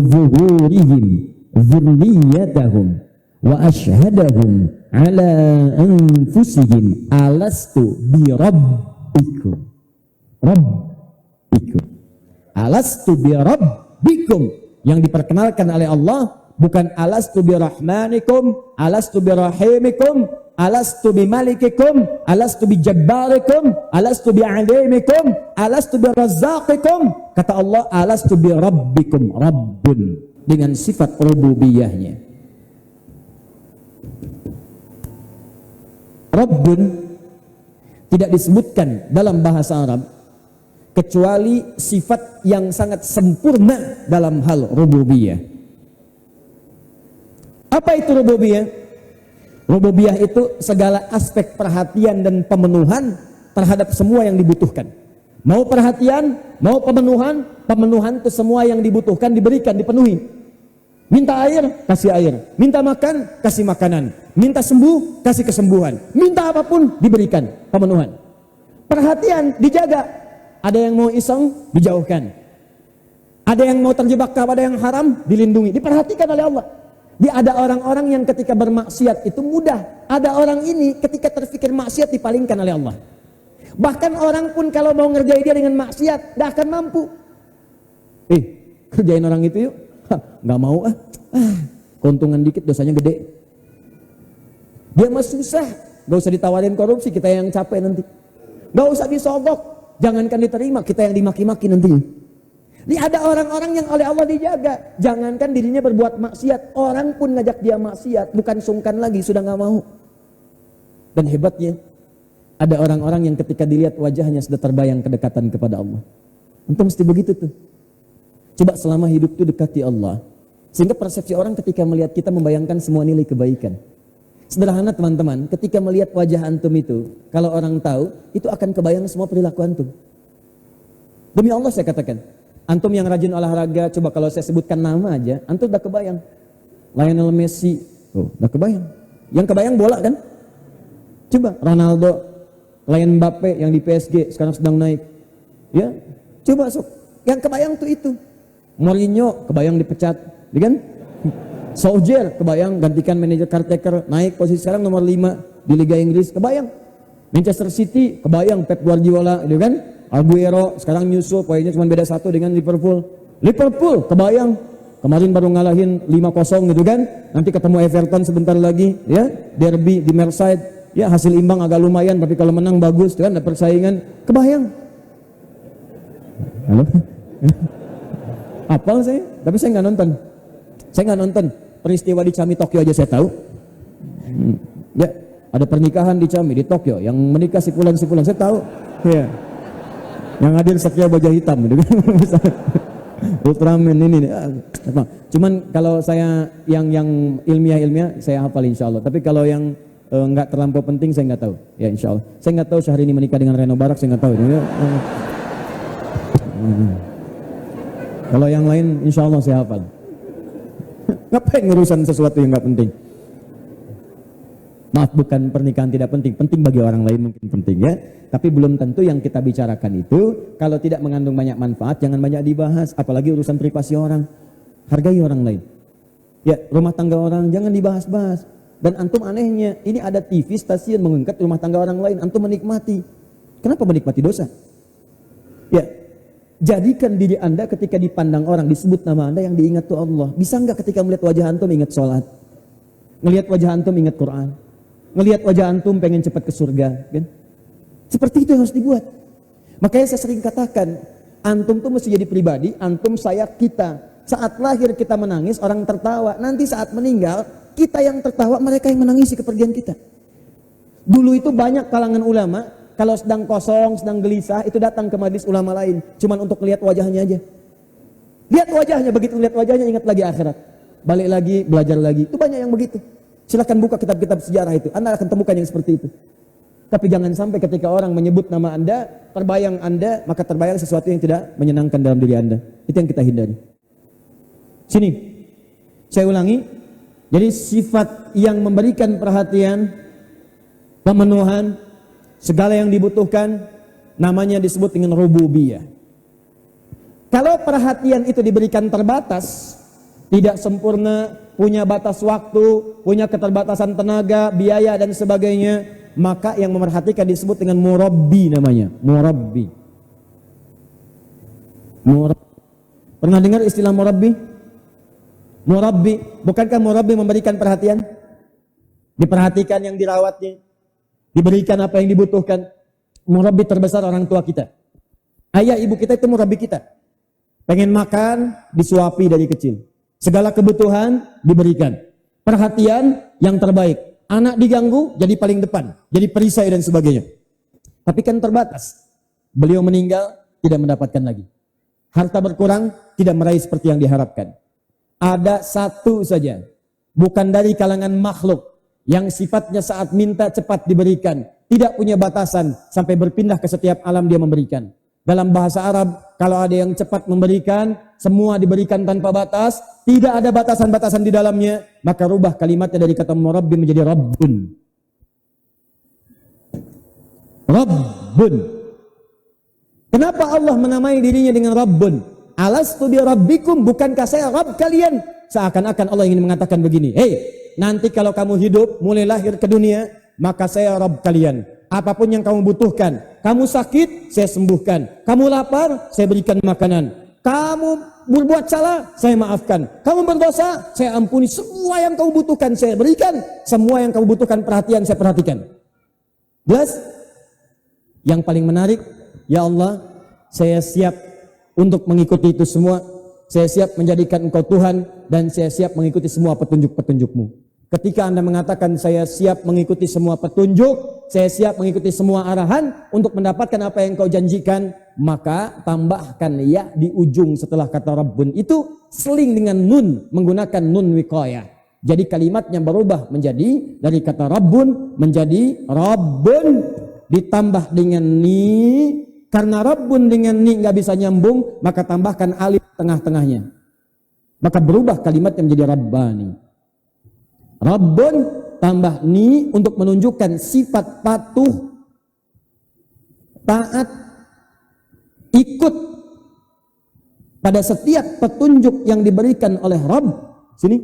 [SPEAKER 1] zuhurihim dzurriyyatahum wa ashhadahum ala anfusihim alastu bi rabbikum. Rabbikum. Alastu bi rabbikum, yang diperkenalkan oleh Allah bukan alastu bi rahmanikum, alastu bi rahimikum, alastu bi malikikum, alastu bi jabbarikum, alastu bi alimikum, alastu bi razzaqikum. Kata Allah, alastu bi rabbikum, rabbun, dengan sifat rububiyahnya. Rabbun tidak disebutkan dalam bahasa Arab kecuali sifat yang sangat sempurna dalam hal rububiyah. Apa itu rububiyah? Rububiyah itu segala aspek perhatian dan pemenuhan terhadap semua yang dibutuhkan. Mau perhatian, mau pemenuhan, pemenuhan itu semua yang dibutuhkan diberikan, dipenuhi. Minta air, kasih air. Minta makan, kasih makanan. Minta sembuh, kasih kesembuhan. Minta apapun, diberikan, pemenuhan. Perhatian, dijaga. Ada yang mau iseng, dijauhkan. Ada yang mau terjebak kepada yang haram, dilindungi. Diperhatikan oleh Allah. Ada orang-orang yang ketika bermaksiat itu mudah. Ada orang ini ketika terfikir maksiat dipalingkan oleh Allah. Bahkan orang pun kalau mau ngerjain dia dengan maksiat, tidak akan mampu. Kerjain orang itu yuk. Nggak mau keuntungan dikit, dosanya gede. Dia mah susah. Gak usah ditawarin korupsi, kita yang capek nanti. Gak usah disogok, jangankan diterima, kita yang dimaki-maki nanti. Ini ada orang-orang yang oleh Allah dijaga. Jangankan dirinya berbuat maksiat, orang pun ngajak dia maksiat, bukan sungkan lagi, sudah gak mau. Dan hebatnya, ada orang-orang yang ketika dilihat wajahnya sudah terbayang kedekatan kepada Allah. Antum mesti begitu tuh. Coba selama hidup itu dekati Allah. Sehingga persepsi orang ketika melihat kita membayangkan semua nilai kebaikan. Sederhana teman-teman, ketika melihat wajah antum itu, kalau orang tahu, itu akan kebayang semua perilaku antum. Demi Allah saya katakan, antum yang rajin olahraga, coba kalau saya sebutkan nama aja, antum udah kebayang. Lionel Messi, udah kebayang. Yang kebayang bola kan? Coba Ronaldo, Kylian Mbappe yang di PSG sekarang sedang naik. Ya, coba sok. Yang kebayang tuh itu. Mourinho kebayang dipecat, kan? Solskjaer kebayang gantikan manajer Caretaker, naik posisi sekarang nomor 5 di Liga Inggris, kebayang. Manchester City kebayang Pep Guardiola, gitu kan? Aguero sekarang nyusul, poinnya cuma beda 1 dengan Liverpool. Liverpool kebayang, kemarin baru ngalahin 5-0 gitu kan? Nanti ketemu Everton sebentar lagi, ya, derby di Merseyside, ya hasil imbang agak lumayan, tapi kalau menang bagus, kan? Ada persaingan, kebayang. Halo? Apal saya, tapi saya nggak nonton. Saya nggak nonton peristiwa di Chami Tokyo aja saya tahu. Ya, ada pernikahan di Chami di Tokyo yang menikah si fulan saya tahu. Ya. Yang hadir Satria Baja Hitam gitu kan. Ultraman ini. Cuman kalau saya yang ilmiah saya hafal insya Allah. Tapi kalau yang nggak terlampau penting saya nggak tahu. Ya insya Allah. Saya nggak tahu Syahrini menikah dengan Reno Barak, saya nggak tahu. Kalau yang lain insya Allah saya hafal. Ngapain ngurusan sesuatu yang nggak penting? Maaf, bukan pernikahan tidak penting, penting bagi orang lain mungkin penting ya. Tapi belum tentu yang kita bicarakan itu kalau tidak mengandung banyak manfaat jangan banyak dibahas, apalagi urusan privasi orang. Hargai orang lain. Ya, rumah tangga orang jangan dibahas-bahas. Dan antum anehnya, ini ada TV stasiun mengangkat rumah tangga orang lain, antum menikmati. Kenapa menikmati dosa? Ya, jadikan diri anda ketika dipandang orang, disebut nama anda yang diingat tuh Allah. Bisa nggak ketika melihat wajah antum ingat sholat? Ngelihat wajah antum ingat Quran? Ngelihat wajah antum pengen cepat ke surga? Kan? Seperti itu yang harus dibuat. Makanya saya sering katakan, antum tuh mesti jadi pribadi, antum, saya, kita. Saat lahir kita menangis, orang tertawa. Nanti saat meninggal, kita yang tertawa, mereka yang menangisi kepergian kita. Dulu itu banyak kalangan ulama, kalau sedang kosong, sedang gelisah, itu datang ke majelis ulama lain. Cuman untuk lihat wajahnya aja. Lihat wajahnya, begitu lihat wajahnya ingat lagi akhirat. Balik lagi, belajar lagi. Itu banyak yang begitu. Silakan buka kitab-kitab sejarah itu. Anda akan temukan yang seperti itu. Tapi jangan sampai ketika orang menyebut nama Anda, terbayang Anda, maka terbayang sesuatu yang tidak menyenangkan dalam diri Anda. Itu yang kita hindari. Sini, saya ulangi. Jadi sifat yang memberikan perhatian, pemenuhan, segala yang dibutuhkan, namanya disebut dengan rububiyah. Kalau perhatian itu diberikan terbatas, tidak sempurna, punya batas waktu, punya keterbatasan tenaga, biaya dan sebagainya, maka yang memerhatikan disebut dengan murabbi namanya, murabbi. Pernah dengar istilah murabbi? Murabbi, bukankah murabbi memberikan perhatian? Diperhatikan yang dirawatnya, diberikan apa yang dibutuhkan. Murabbi terbesar orang tua kita. Ayah ibu kita itu murabbi kita. Pengen makan, disuapi dari kecil. Segala kebutuhan diberikan. Perhatian yang terbaik. Anak diganggu, jadi paling depan. Jadi perisai dan sebagainya. Tapi kan terbatas. Beliau meninggal, tidak mendapatkan lagi. Harta berkurang, tidak meraih seperti yang diharapkan. Ada satu saja. Bukan dari kalangan makhluk. Yang sifatnya saat minta cepat diberikan. Tidak punya batasan. Sampai berpindah ke setiap alam dia memberikan. Dalam bahasa Arab, kalau ada yang cepat memberikan, semua diberikan tanpa batas, tidak ada batasan-batasan di dalamnya, maka rubah kalimatnya dari kata murabbi menjadi rabbun. Rabbun. Kenapa Allah menamai dirinya dengan rabbun? Alastu bi rabbikum, bukankah saya Rabb kalian? Seakan-akan Allah ingin mengatakan begini, hei, nanti kalau kamu hidup, mulai lahir ke dunia, maka saya Rabb kalian. Apapun yang kamu butuhkan, kamu sakit, saya sembuhkan. Kamu lapar, saya berikan makanan. Kamu berbuat salah, saya maafkan. Kamu berdosa, saya ampuni. Semua yang kamu butuhkan, saya berikan. Semua yang kamu butuhkan perhatian, saya perhatikan. Jelas? Yang paling menarik, ya Allah, saya siap untuk mengikuti itu semua. Saya siap menjadikan Engkau Tuhan, dan saya siap mengikuti semua petunjuk-petunjuk-Mu. Ketika Anda mengatakan saya siap mengikuti semua petunjuk, saya siap mengikuti semua arahan untuk mendapatkan apa yang kau janjikan, maka tambahkan ya di ujung setelah kata Rabbun itu seling dengan nun, menggunakan nun wiqayah. Jadi kalimatnya berubah menjadi dari kata Rabbun menjadi Rabbun ditambah dengan ni. Karena Rabbun dengan ni nggak bisa nyambung, maka tambahkan alif tengah-tengahnya. Maka berubah kalimatnya menjadi Rabbani. Rabbun tambah ni untuk menunjukkan sifat patuh, taat, ikut pada setiap petunjuk yang diberikan oleh Rabb. Sini.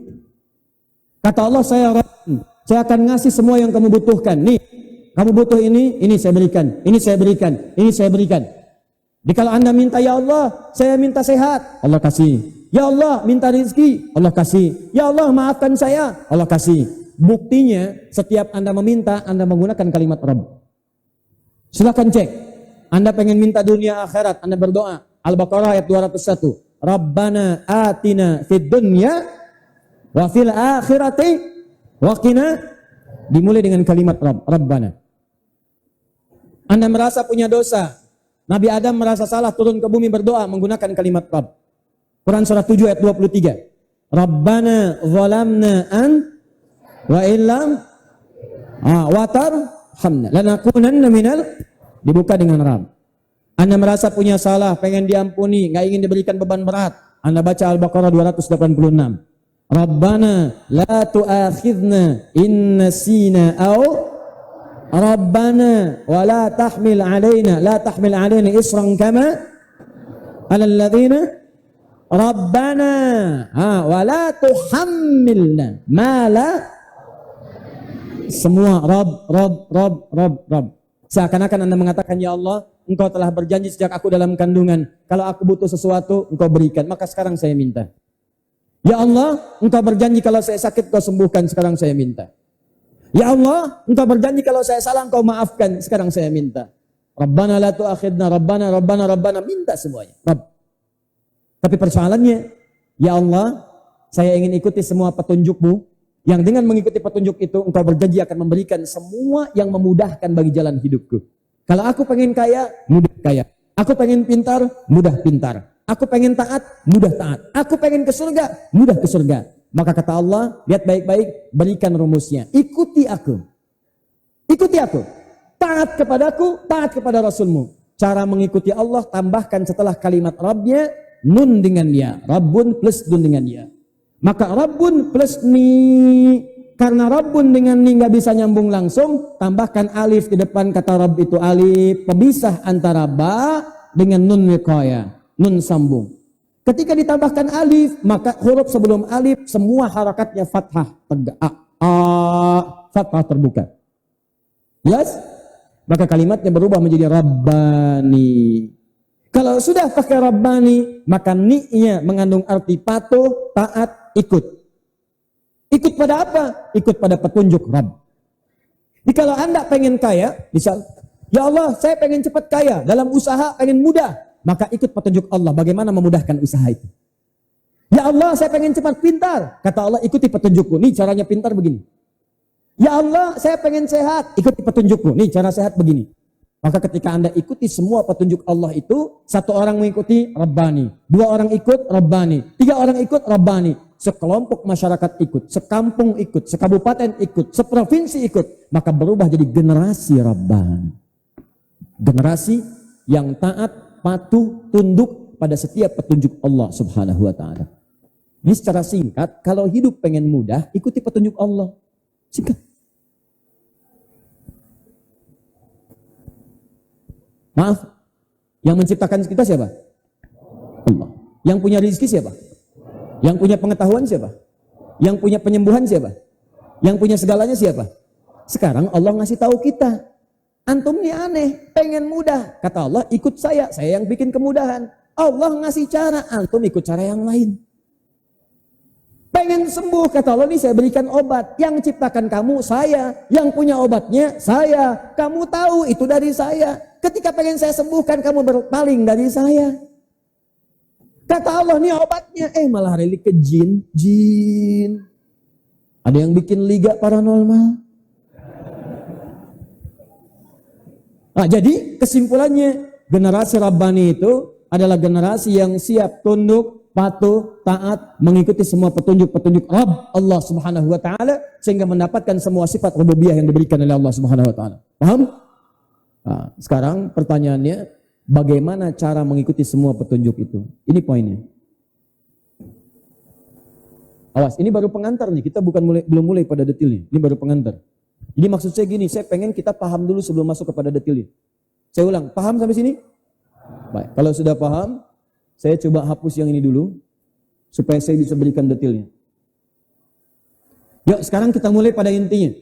[SPEAKER 1] Kata Allah, saya Rabb, saya akan ngasih semua yang kamu butuhkan. Nih, kamu butuh ini saya berikan. Ini saya berikan. Ini saya berikan. Jadi kalau Anda minta, ya Allah, saya minta sehat, Allah kasih. Ya Allah, minta rezeki, Allah kasih. Ya Allah, maafkan saya, Allah kasih. Buktinya, setiap Anda meminta, Anda menggunakan kalimat Rabb. Silakan cek. Anda pengen minta dunia akhirat, Anda berdoa. Al-Baqarah ayat 201. Rabbana atina fid dunya wa fil akhirati wa qina. Dimulai dengan kalimat Rabb, Rabbana. Anda merasa punya dosa. Nabi Adam merasa salah, turun ke bumi berdoa menggunakan kalimat Rabb. Quran surah 7 ayat 23. Rabbana zalamna wa illam watarhamna lanakunanna minal, dibuka dengan Rabb. Anda merasa punya salah, pengen diampuni, nggak ingin diberikan beban berat. Anda baca Al-Baqarah 286. Rabbana la tu'akhidna in nasina aw Rabbana wa la tahmil alaina isran kama alal ladzina Rabbana wa la tuhammilna ma la. Semua Rabb. Seakan-akan Anda mengatakan, ya Allah, Engkau telah berjanji sejak aku dalam kandungan, kalau aku butuh sesuatu Engkau berikan, maka sekarang saya minta. Ya Allah, Engkau berjanji kalau saya sakit Engkau sembuhkan, sekarang saya minta. Ya Allah, Engkau berjanji kalau saya salah Engkau maafkan, sekarang saya minta. Rabbana la tu'akhidna, Rabbana, minta semuanya. Rabb. Tapi persoalannya, ya Allah, saya ingin ikuti semua petunjuk-Mu, Yang dengan mengikuti petunjuk itu, engkau berjanji akan memberikan semua yang memudahkan bagi jalan hidupku. Kalau aku pengen kaya, mudah kaya. Aku pengen pintar, mudah pintar. Aku pengen taat, mudah taat. Aku pengen ke surga, mudah ke surga. Maka kata Allah, lihat baik-baik, berikan rumusnya. Ikuti aku. Ikuti aku. Taat kepadaku, taat kepada Rasulmu. Cara mengikuti Allah, tambahkan setelah kalimat Rabbnya, nun dengan ya. Rabbun plus nun dengan ya. Maka Rabbun plus ni. Karena Rabbun dengan ni nggak bisa nyambung langsung, tambahkan alif di depan kata Rabb itu alif. Pemisah antara ba dengan nun wiqaya. Nun sambung. Ketika ditambahkan alif, maka huruf sebelum alif semua harakatnya fathah. Fathah terbuka. Yes? Maka kalimatnya berubah menjadi Rabbani. Kalau sudah pakai Rabbani, maka ni-nya mengandung arti patuh, taat, ikut. Ikut pada apa? Ikut pada petunjuk Rabb. Jadi kalau Anda pengen kaya, misal, ya Allah saya pengen cepat kaya, dalam usaha pengen mudah, maka ikut petunjuk Allah bagaimana memudahkan usaha itu. Ya Allah saya pengen cepat pintar, kata Allah ikuti petunjukku, nih caranya pintar begini. Ya Allah saya pengen sehat, ikuti petunjukku, nih cara sehat begini. Maka ketika Anda ikuti semua petunjuk Allah itu, satu orang mengikuti Rabbani, dua orang ikut Rabbani, tiga orang ikut Rabbani, sekelompok masyarakat ikut, sekampung ikut, sekabupaten ikut, seprovinsi ikut, maka berubah jadi generasi Rabbani. Generasi yang taat, patuh, tunduk pada setiap petunjuk Allah Subhanahu wa taala. Ini secara singkat, kalau hidup pengen mudah, ikuti petunjuk Allah. Singkat. Maaf, yang menciptakan kita siapa? Allah. Yang punya rezeki siapa? Yang punya pengetahuan siapa? Yang punya penyembuhan siapa? Yang punya segalanya siapa? Sekarang Allah ngasih tahu kita. Antum ini aneh, pengen mudah. Kata Allah, ikut saya yang bikin kemudahan. Allah ngasih cara, antum ikut cara yang lain. Pengen sembuh, kata Allah, ini saya berikan obat. Yang ciptakan kamu, saya. Yang punya obatnya, saya. Kamu tahu, itu dari saya. Ketika pengen saya sembuhkan, kamu berpaling dari saya. Kata Allah, ini obatnya. Malah relik ke jin. Jin. Ada yang bikin liga paranormal. Nah, jadi kesimpulannya, generasi Rabbani itu adalah generasi yang siap tunduk, patuh, taat, mengikuti semua petunjuk-petunjuk Rabb Allah Subhanahu wa taala sehingga mendapatkan semua sifat rububiyah yang diberikan oleh Allah Subhanahu wa taala. Paham? Nah, sekarang pertanyaannya, bagaimana cara mengikuti semua petunjuk itu? Ini poinnya. Awas, ini baru pengantar nih, kita belum mulai pada detailnya. Ini baru pengantar. Jadi maksud saya gini, saya pengen kita paham dulu sebelum masuk kepada detailnya. Saya ulang, paham sampai sini? Baik, kalau sudah paham, saya coba hapus yang ini dulu, supaya saya bisa berikan detailnya. Yuk, sekarang kita mulai pada intinya.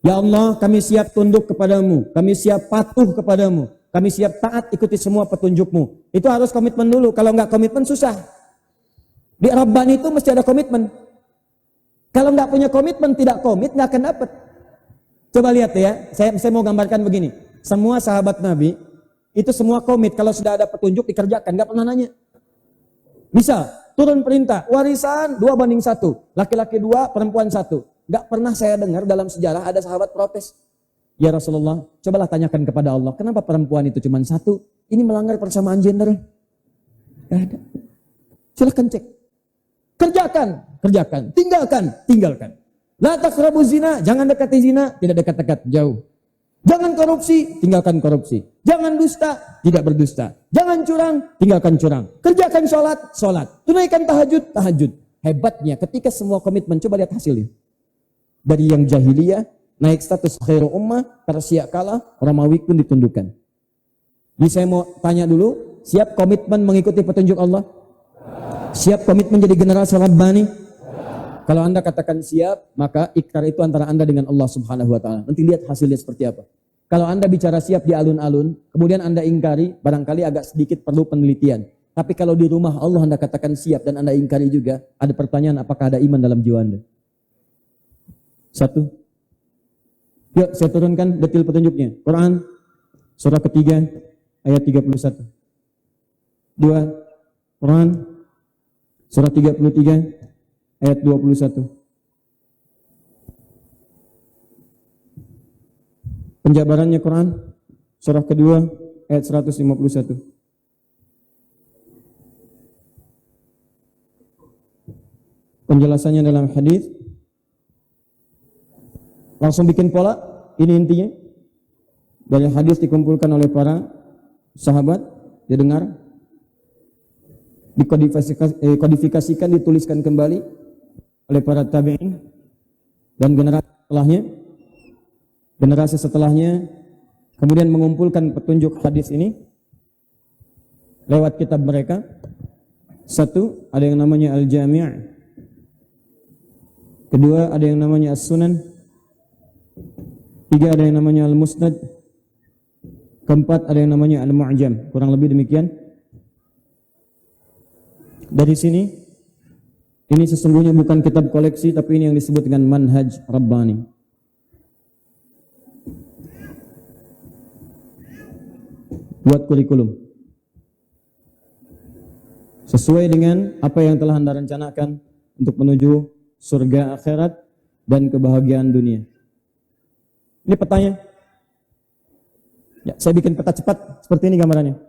[SPEAKER 1] Ya Allah, kami siap tunduk kepadamu, kami siap patuh kepadamu, kami siap taat ikuti semua petunjukmu. Itu harus komitmen dulu, kalau nggak komitmen susah. Di Rabbani itu mesti ada komitmen. Kalau nggak punya komitmen, tidak komit, nggak akan dapat. Coba lihat ya, saya mau gambarkan begini. Semua sahabat Nabi, itu semua komit, kalau sudah ada petunjuk dikerjakan, nggak pernah nanya. Bisa, turun perintah, warisan 2:1, laki-laki 2, perempuan 1. Nggak pernah saya dengar dalam sejarah ada sahabat protes. Ya Rasulullah, cobalah tanyakan kepada Allah, kenapa perempuan itu cuma 1? Ini melanggar persamaan gender. Nggak ada. Silahkan cek. Kerjakan, tinggalkan. La taqrabu zina, jangan dekati zina, tidak dekat-dekat, jauh. Jangan korupsi, tinggalkan korupsi. Jangan dusta, tidak berdusta. Jangan curang, tinggalkan curang. Kerjakan sholat. Tunaikan tahajud. Hebatnya ketika semua komitmen, coba lihat hasilnya. Dari yang jahiliyah, naik status khairu ummah, Persia kalah, Romawi pun ditundukkan. Jadi saya mau tanya dulu, siap komitmen mengikuti petunjuk Allah? Siap komitmen jadi generasi Rabbani? Kalau Anda katakan siap, maka ikrar itu antara Anda dengan Allah Subhanahu wa taala. Nanti lihat hasilnya seperti apa. Kalau Anda bicara siap di alun-alun, kemudian Anda ingkari, barangkali agak sedikit perlu penelitian. Tapi kalau di rumah Allah Anda katakan siap dan Anda ingkari juga, ada pertanyaan, apakah ada iman dalam jiwa Anda? 1. Yuk, saya turunkan detil petunjuknya. Quran surah ketiga ayat 31. 2. Quran surah 33 ayat 21. Penjabarannya Quran, surah kedua, ayat 151. Penjelasannya dalam hadis. Langsung bikin pola, ini intinya. Dari hadis dikumpulkan oleh para sahabat, didengar, dikodifikasikan, dituliskan kembali oleh para tabi'in dan generasi setelahnya, kemudian mengumpulkan petunjuk hadis ini lewat kitab mereka. Satu, ada yang namanya Al-Jami'. Kedua, ada yang namanya As-Sunan. Tiga, ada yang namanya Al-Musnad. Keempat, ada yang namanya Al-Mu'jam. Kurang lebih demikian. Dari sini, ini sesungguhnya bukan kitab koleksi, tapi ini yang disebut dengan Manhaj Rabbani. Buat kurikulum. Sesuai dengan apa yang telah Anda rencanakan untuk menuju surga akhirat dan kebahagiaan dunia. Ini petanya. Ya, saya bikin peta cepat seperti ini gambarannya.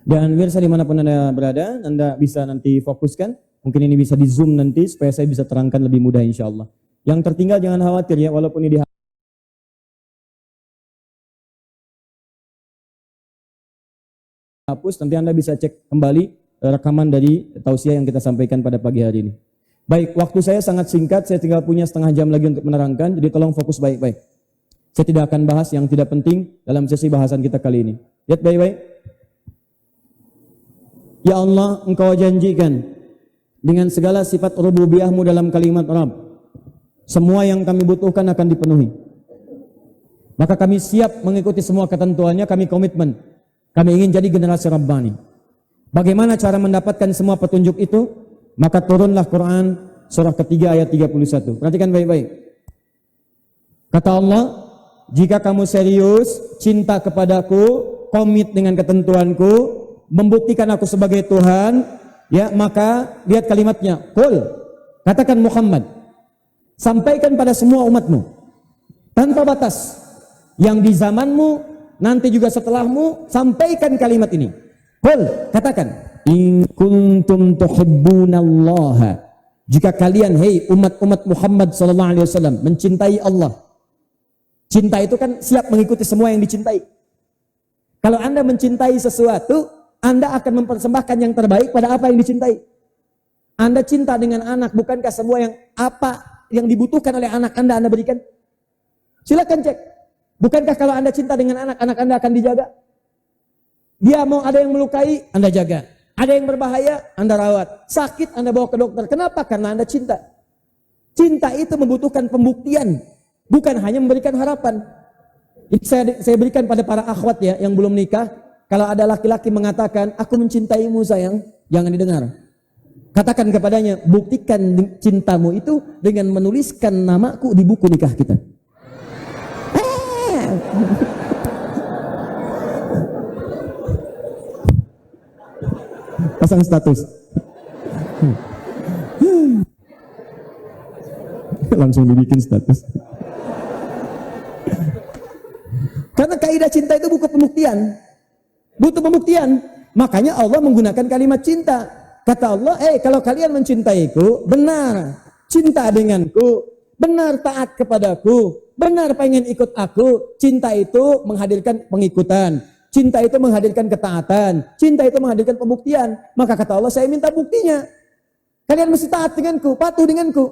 [SPEAKER 1] Dan pemirsa dimanapun Anda berada, Anda bisa nanti fokuskan. Mungkin ini bisa di zoom nanti supaya saya bisa terangkan lebih mudah insya Allah. Yang tertinggal jangan khawatir ya, walaupun ini dihapus, nanti Anda bisa cek kembali rekaman dari tausiah yang kita sampaikan pada pagi hari ini. Baik, waktu saya sangat singkat, saya tinggal punya setengah jam lagi untuk menerangkan, jadi tolong fokus baik-baik. Saya tidak akan bahas yang tidak penting dalam sesi bahasan kita kali ini. Lihat baik-baik. Ya Allah, Engkau janjikan dengan segala sifat rububiyah-Mu dalam kalimat Rabb, semua yang kami butuhkan akan dipenuhi. Maka kami siap mengikuti semua ketentuannya, kami komitmen. Kami ingin jadi generasi Rabbani. Bagaimana cara mendapatkan semua petunjuk itu? Maka turunlah Quran surah ketiga ayat 31. Perhatikan baik-baik. Kata Allah, jika kamu serius cinta kepadaku, komit dengan ketentuanku, membuktikan aku sebagai Tuhan, ya, maka lihat kalimatnya, qul, katakan Muhammad, sampaikan pada semua umatmu tanpa batas, yang di zamanmu nanti juga setelahmu, sampaikan kalimat ini. Qul, katakan, in kuntum tuhibbunallaha, jika kalian, hei umat-umat Muhammad sallallahu alaihi wasallam, mencintai Allah. Cinta itu kan siap mengikuti semua yang dicintai. Kalau Anda mencintai sesuatu, Anda akan mempersembahkan yang terbaik pada apa yang dicintai. Anda cinta dengan anak, bukankah semua yang dibutuhkan oleh anak Anda berikan? Silakan cek. Bukankah kalau Anda cinta dengan anak, anak Anda akan dijaga? Dia mau ada yang melukai, Anda jaga. Ada yang berbahaya, Anda rawat. Sakit, Anda bawa ke dokter. Kenapa? Karena Anda cinta. Cinta itu membutuhkan pembuktian, bukan hanya memberikan harapan. Ini saya berikan pada para akhwat ya, yang belum nikah. Kalau ada laki-laki mengatakan, aku mencintaimu sayang, jangan didengar. Katakan kepadanya, buktikan cintamu itu dengan menuliskan namaku di buku nikah kita. Pasang status. Langsung dibikin status. Karena kaidah cinta itu butuh pembuktian. Butuh pembuktian. Makanya Allah menggunakan kalimat cinta. Kata Allah, kalau kalian mencintaiku, benar cinta denganku, benar taat kepadaku, benar pengen ikut aku. Cinta itu menghadirkan pengikutan. Cinta itu menghadirkan ketaatan. Cinta itu menghadirkan pembuktian. Maka kata Allah, saya minta buktinya. Kalian mesti taat denganku, patuh denganku.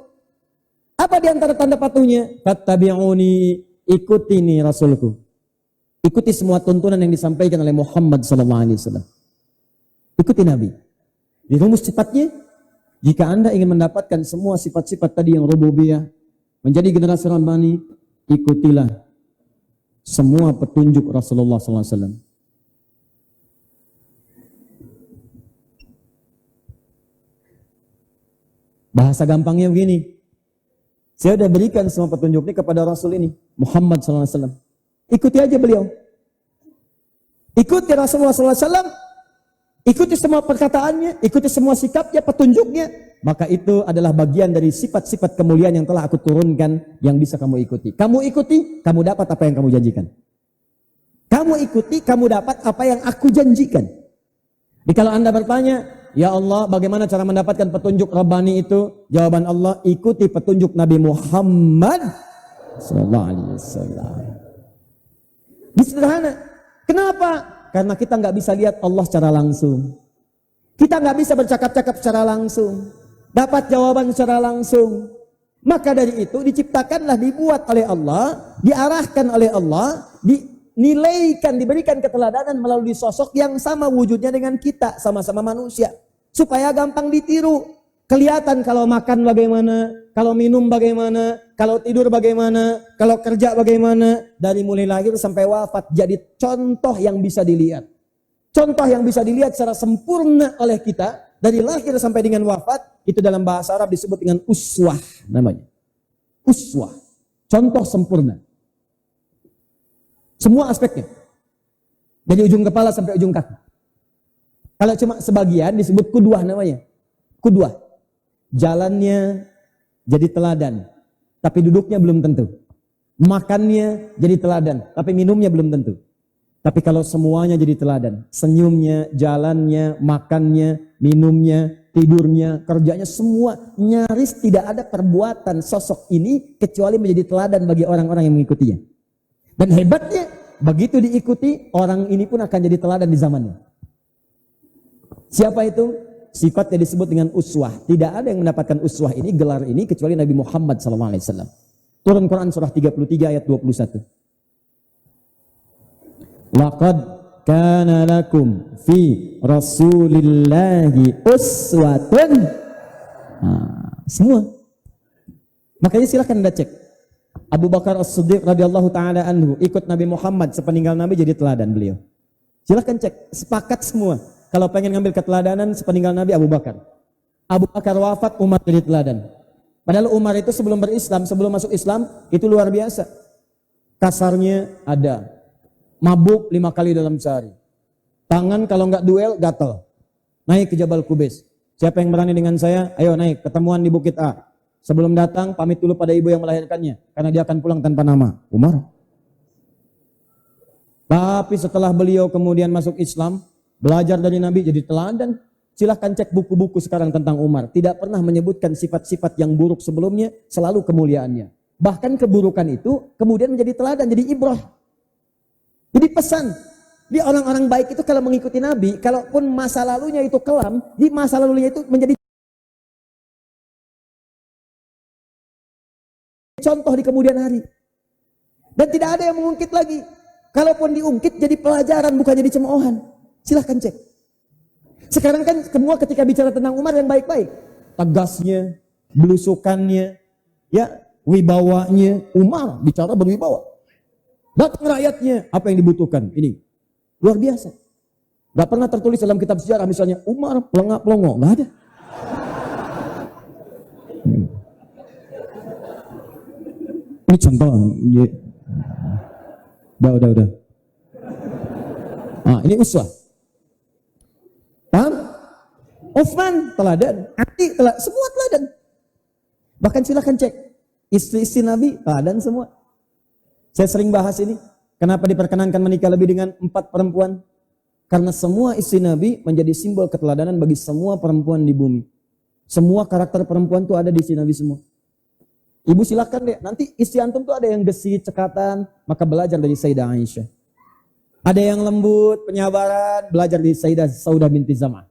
[SPEAKER 1] Apa di antara tanda patuhnya? Fattabi'uni, ikuti nih Rasulku. Ikuti semua tuntunan yang disampaikan oleh Muhammad SAW. Ikuti Nabi. Di rumus sifatnya, jika Anda ingin mendapatkan semua sifat-sifat tadi yang rububiyah, menjadi generasi Rabbani, ikutilah semua petunjuk Rasulullah SAW. Bahasa gampangnya begini. Saya sudah berikan semua petunjuk ini kepada Rasul ini, Muhammad SAW. Ikuti aja beliau. Ikuti Rasulullah SAW. Ikuti semua perkataannya, ikuti semua sikapnya, petunjuknya. maka itu adalah bagian dari sifat-sifat kemuliaan yang telah aku turunkan yang bisa kamu ikuti. Kamu ikuti, kamu dapat apa yang kamu janjikan. Kamu ikuti, kamu dapat apa yang aku janjikan. Jadi kalau Anda bertanya, ya Allah, bagaimana cara mendapatkan petunjuk Rabbani itu? Jawaban Allah, ikuti petunjuk Nabi Muhammad sallallahu alaihi wasallam. Ini sederhana. Kenapa? Karena kita nggak bisa lihat Allah secara langsung. Kita nggak bisa bercakap-cakap secara langsung. Dapat jawaban secara langsung. Maka dari itu diciptakanlah, dibuat oleh Allah, diarahkan oleh Allah, dinilaikan, diberikan keteladanan melalui sosok yang sama wujudnya dengan kita, sama-sama manusia. Supaya gampang ditiru. Kelihatan kalau makan bagaimana, kalau minum bagaimana, kalau tidur bagaimana, kalau kerja bagaimana. Dari mulai lahir sampai wafat jadi contoh yang bisa dilihat. Contoh yang bisa dilihat secara sempurna oleh kita. Dari lahir sampai dengan wafat, itu dalam bahasa Arab disebut dengan uswah namanya. Uswah. Contoh sempurna. Semua aspeknya. Dari ujung kepala sampai ujung kaki. Kalau cuma sebagian disebut kudwah namanya. Kudwah. Jalannya jadi teladan, tapi duduknya belum tentu. Makannya jadi teladan, tapi minumnya belum tentu. Tapi kalau semuanya jadi teladan, senyumnya, jalannya, makannya, minumnya, tidurnya, kerjanya, semua nyaris tidak ada perbuatan sosok ini kecuali menjadi teladan bagi orang-orang yang mengikutinya. Dan hebatnya, begitu diikuti, orang ini pun akan jadi teladan di zamannya. Siapa itu? Sifatnya disebut dengan uswah. Tidak ada yang mendapatkan uswah ini, gelar ini, kecuali Nabi Muhammad SAW. Turun Quran surah 33 ayat 21. Laqad kana lakum fi rasulillahi uswatun. Semua. Makanya silakan Anda cek. Abu Bakar As-Siddiq radhiyallahu taala anhu ikut Nabi Muhammad sepeninggal Nabi jadi teladan beliau. Silakan cek, sepakat semua. Kalau pengen ngambil keteladanan sepeninggal Nabi Abu Bakar. Abu Bakar wafat, Umar jadi teladan. Padahal Umar itu sebelum berislam, sebelum masuk Islam, itu luar biasa. Kasarnya ada. Mabuk 5 kali dalam sehari. Tangan kalau nggak duel, gatal. Naik ke Jabal Kubais. Siapa yang berani dengan saya? Ayo naik, ketemuan di Bukit A. Sebelum datang, pamit dulu pada ibu yang melahirkannya. Karena dia akan pulang tanpa nama. Umar. Tapi setelah beliau kemudian masuk Islam, belajar dari Nabi jadi teladan. Silahkan cek buku-buku sekarang tentang Umar. Tidak pernah menyebutkan sifat-sifat yang buruk sebelumnya, selalu kemuliaannya. Bahkan keburukan itu kemudian menjadi teladan, jadi ibrah. Jadi pesan, di orang-orang baik itu kalau mengikuti Nabi, kalaupun masa lalunya itu kelam, di masa lalunya itu menjadi contoh di kemudian hari. Dan tidak ada yang mengungkit lagi. Kalaupun diungkit jadi pelajaran, bukan jadi cemoohan. Silahkan cek. Sekarang kan semua ketika bicara tentang Umar yang baik-baik. Tegasnya, belusukannya, ya, wibawanya. Umar bicara berwibawa. Datang rakyatnya, apa yang dibutuhkan? Ini luar biasa. Gak pernah tertulis dalam kitab sejarah misalnya Umar pelengak-pelongo, gak ada. Ini contoh. Udah. Ini uswah. Paham? Utsman teladan, Ali teladan, semua teladan. Bahkan silahkan cek istri-istri Nabi teladan semua. Saya sering bahas ini. Kenapa diperkenankan menikah lebih dengan 4 perempuan? Karena semua istri Nabi menjadi simbol keteladanan bagi semua perempuan di bumi. Semua karakter perempuan itu ada di istri Nabi semua. Ibu silakan deh, nanti istri antum tuh ada yang gesit, cekatan, maka belajar dari Sayyidah Aisyah. Ada yang lembut, penyabaran, belajar dari Sayyidah Saudah binti Zam'ah.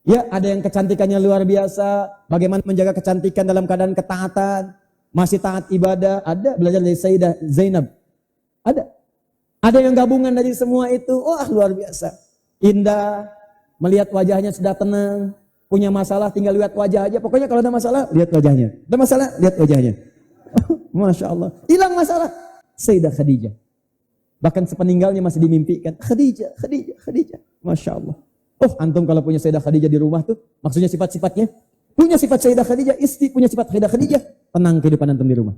[SPEAKER 1] Ya, ada yang kecantikannya luar biasa, bagaimana menjaga kecantikan dalam keadaan ketaatan, masih taat ibadah, ada belajar dari Sayyidah Zainab. Ada yang gabungan dari semua itu, wah luar biasa. Indah, melihat wajahnya sudah tenang, punya masalah tinggal lihat wajah aja. Pokoknya kalau ada masalah, lihat wajahnya. Ada masalah, lihat wajahnya. Masya Allah. Hilang masalah. Sayyidah Khadijah. Bahkan sepeninggalnya masih dimimpikan. Khadijah. Masya Allah. Oh, antum kalau punya Sayyidah Khadijah di rumah tuh, maksudnya sifat-sifatnya. Punya sifat Sayyidah Khadijah, istri punya sifat Sayyidah Khadijah. Tenang kehidupan antum di rumah.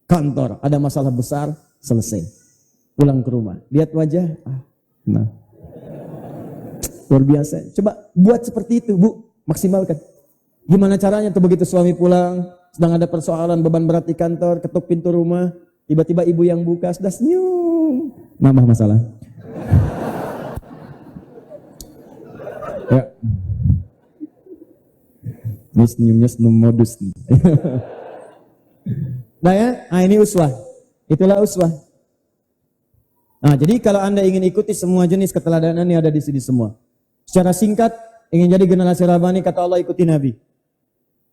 [SPEAKER 1] Kantor, ada masalah besar, selesai. Pulang ke rumah. Lihat wajah. Nah. Luar biasa. Coba buat seperti itu, Bu. Maksimalkan. Gimana caranya tuh begitu suami pulang, sedang ada persoalan beban berat di kantor, ketuk pintu rumah, tiba-tiba ibu yang buka, sudah senyum. Nambah masalah. Ya. Ini senyumnya senyum modus nih. Nah ya, ini uswah. Itulah uswah. Nah, jadi kalau Anda ingin ikuti semua jenis keteladanan yang ada di sini semua. Secara singkat, ingin jadi generasi Rabbani, kata Allah, ikuti Nabi.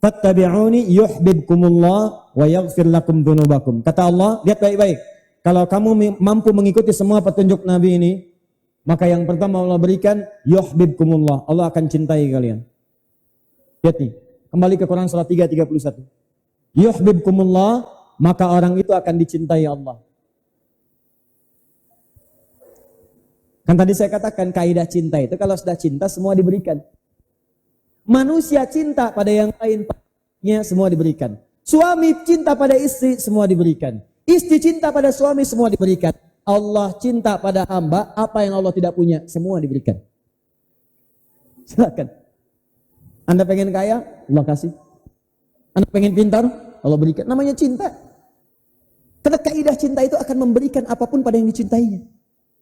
[SPEAKER 1] Fattabi'uni yuhibbukumullah wa yaghfir lakum dzunubakum. Kata Allah, lihat baik-baik. Kalau kamu mampu mengikuti semua petunjuk Nabi ini, maka yang pertama Allah berikan yuhibbukumullah. Allah akan cintai kalian. Lihat nih, kembali ke Quran surah 3:31. Yuhibbukumullah, maka orang itu akan dicintai Allah. Kan tadi saya katakan kaidah cinta itu kalau sudah cinta semua diberikan. Manusia cinta pada yang lainnya semua diberikan. Suami cinta pada istri semua diberikan. Istri cinta pada suami semua diberikan. Allah cinta pada hamba, apa yang Allah tidak punya semua diberikan. Silakan. Anda pengen kaya, Allah kasih. Anda pengen pintar, Allah berikan. Namanya cinta. Karena kaidah cinta itu akan memberikan apapun pada yang dicintainya.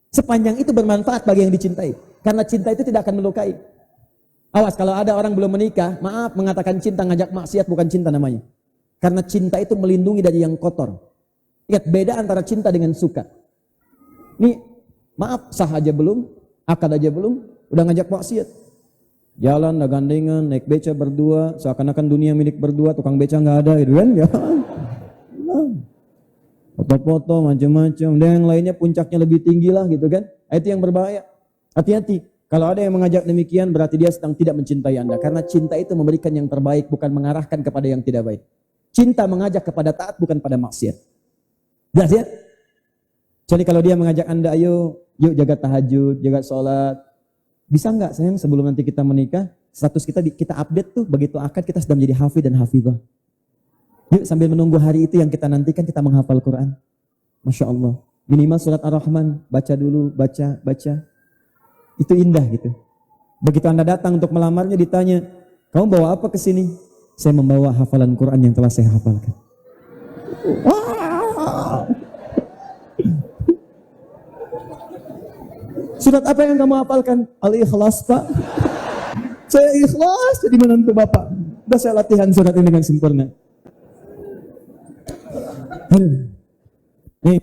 [SPEAKER 1] Sepanjang itu bermanfaat bagi yang dicintai. Karena cinta itu tidak akan melukai. Awas kalau ada orang belum menikah, maaf, mengatakan cinta ngajak maksiat bukan cinta namanya. Karena cinta itu melindungi dari yang kotor. Ingat beda antara cinta dengan suka. Nih, maaf, sah aja belum, akad aja belum, udah ngajak maksiat. Jalan, udah gandengan, naik beca berdua, seakan-akan dunia milik berdua, tukang beca nggak ada gitu kan. Ya. Foto-foto macam-macam, dan yang lainnya puncaknya lebih tinggi lah gitu kan. Itu yang berbahaya. Hati-hati. Kalau ada yang mengajak demikian berarti dia sedang tidak mencintai Anda. Karena cinta itu memberikan yang terbaik, bukan mengarahkan kepada yang tidak baik. Cinta mengajak kepada taat, bukan pada maksiat. Jelas ya? Jadi kalau dia mengajak Anda, ayo, yuk jaga tahajud, jaga sholat. Bisa nggak sayang sebelum nanti kita menikah, status kita update tuh, begitu akad kita sudah menjadi hafid dan hafidhah. Yuk sambil menunggu hari itu yang kita nantikan kita menghafal Quran. Masya Allah. Minimal surat Ar-Rahman, baca dulu, baca. Itu indah gitu. Begitu Anda datang untuk melamarnya ditanya, kamu bawa apa ke sini? Saya membawa hafalan Quran yang telah saya hafalkan. Surat apa yang kamu hafalkan? Al-Ikhlas, Pak. Saya ikhlas jadi menantu Bapak. Sudah saya latihan surat ini dengan sempurna. Nih.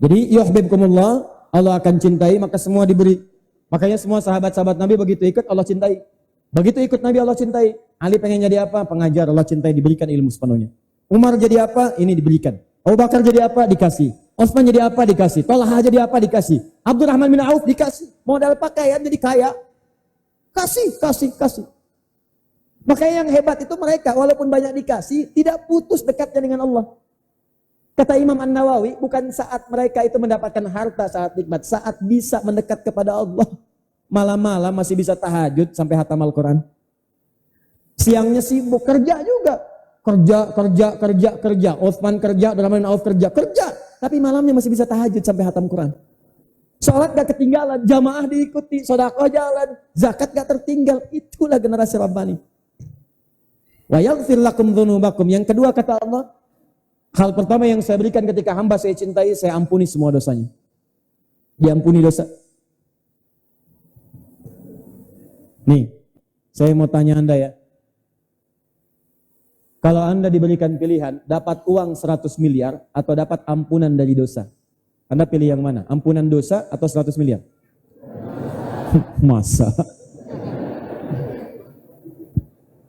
[SPEAKER 1] Jadi yuhibbukumullah, Allah akan cintai, maka semua diberi. Makanya semua sahabat-sahabat Nabi begitu ikut Allah cintai. Begitu ikut Nabi Allah cintai. Ali pengen jadi apa? Pengajar, Allah cintai, diberikan ilmu sepenuhnya. Umar jadi apa? Ini diberikan. Abu Bakar jadi apa? Dikasih. Utsman jadi apa? Dikasih. Talha jadi apa? Dikasih. Abdurrahman bin Auf dikasih. Modal pakaian jadi kaya. Kasih. Makanya yang hebat itu mereka walaupun banyak dikasih tidak putus dekatnya dengan Allah. Kata Imam An-Nawawi, bukan saat mereka itu mendapatkan harta saat nikmat, saat bisa mendekat kepada Allah. Malam-malam masih bisa tahajud sampai hatam Al-Quran. Siangnya sibuk kerja juga. Kerja. Utsman kerja, Abdurrahman bin Auf kerja. Tapi malamnya masih bisa tahajud sampai hatam Quran. Sholat gak ketinggalan, jamaah diikuti, sedekah jalan, zakat gak tertinggal. Itulah generasi Rabbani. Wa yaghfir lakum dzunubakum. Yang kedua kata Allah, hal pertama yang saya berikan ketika hamba saya cintai, saya ampuni semua dosanya. Diampuni dosa. Nih, saya mau tanya Anda ya. Kalau Anda diberikan pilihan, dapat uang 100 miliar atau dapat ampunan dari dosa. Anda pilih yang mana? Ampunan dosa atau 100 miliar? Masa?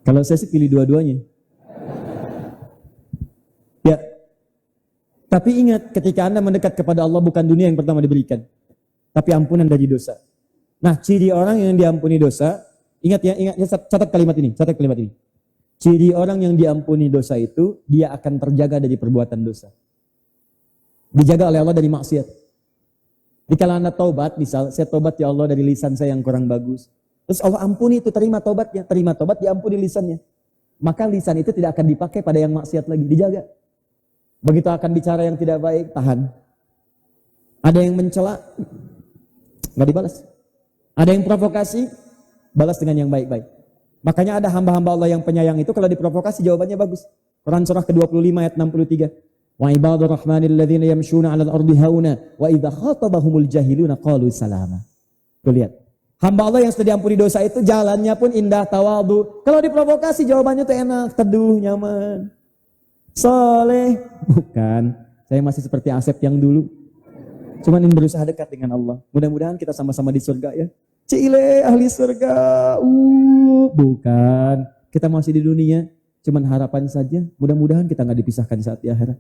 [SPEAKER 1] Kalau saya sih pilih dua-duanya. Ya. Tapi ingat, ketika Anda mendekat kepada Allah, bukan dunia yang pertama diberikan, tapi ampunan dari dosa. Nah, ciri orang yang diampuni dosa, ingat ya, catat kalimat ini. Ciri orang yang diampuni dosa itu, dia akan terjaga dari perbuatan dosa. Dijaga oleh Allah dari maksiat. Jadi kalau Anda taubat, misal, saya taubat ya Allah dari lisan saya yang kurang bagus. Terus Allah ampuni itu, terima taubatnya. Terima taubat, diampuni lisannya. Maka lisan itu tidak akan dipakai pada yang maksiat lagi, dijaga. Begitu akan bicara yang tidak baik, tahan. Ada yang mencela, nggak dibalas. Ada yang provokasi, balas dengan yang baik-baik. Makanya ada hamba-hamba Allah yang penyayang itu kalau diprovokasi jawabannya bagus. Quran surah ke-25 ayat 63. Wa ibadur rahmanil ladzina yamshuna 'alal ardi hauna wa idza khatabahumul jahiluna qalu salama. Tuh lihat. Hamba Allah yang sudah diampuni dosa itu jalannya pun indah, tawadu. Kalau diprovokasi jawabannya tuh enak, teduh, nyaman. Soleh. Bukan. Saya masih seperti Asep yang dulu. Cuman ingin berusaha dekat dengan Allah. Mudah-mudahan kita sama-sama di surga ya. Cile ahli surga. Bukan. Kita masih di dunia. Cuman harapan saja. Mudah-mudahan kita nggak dipisahkan saat di akhirat.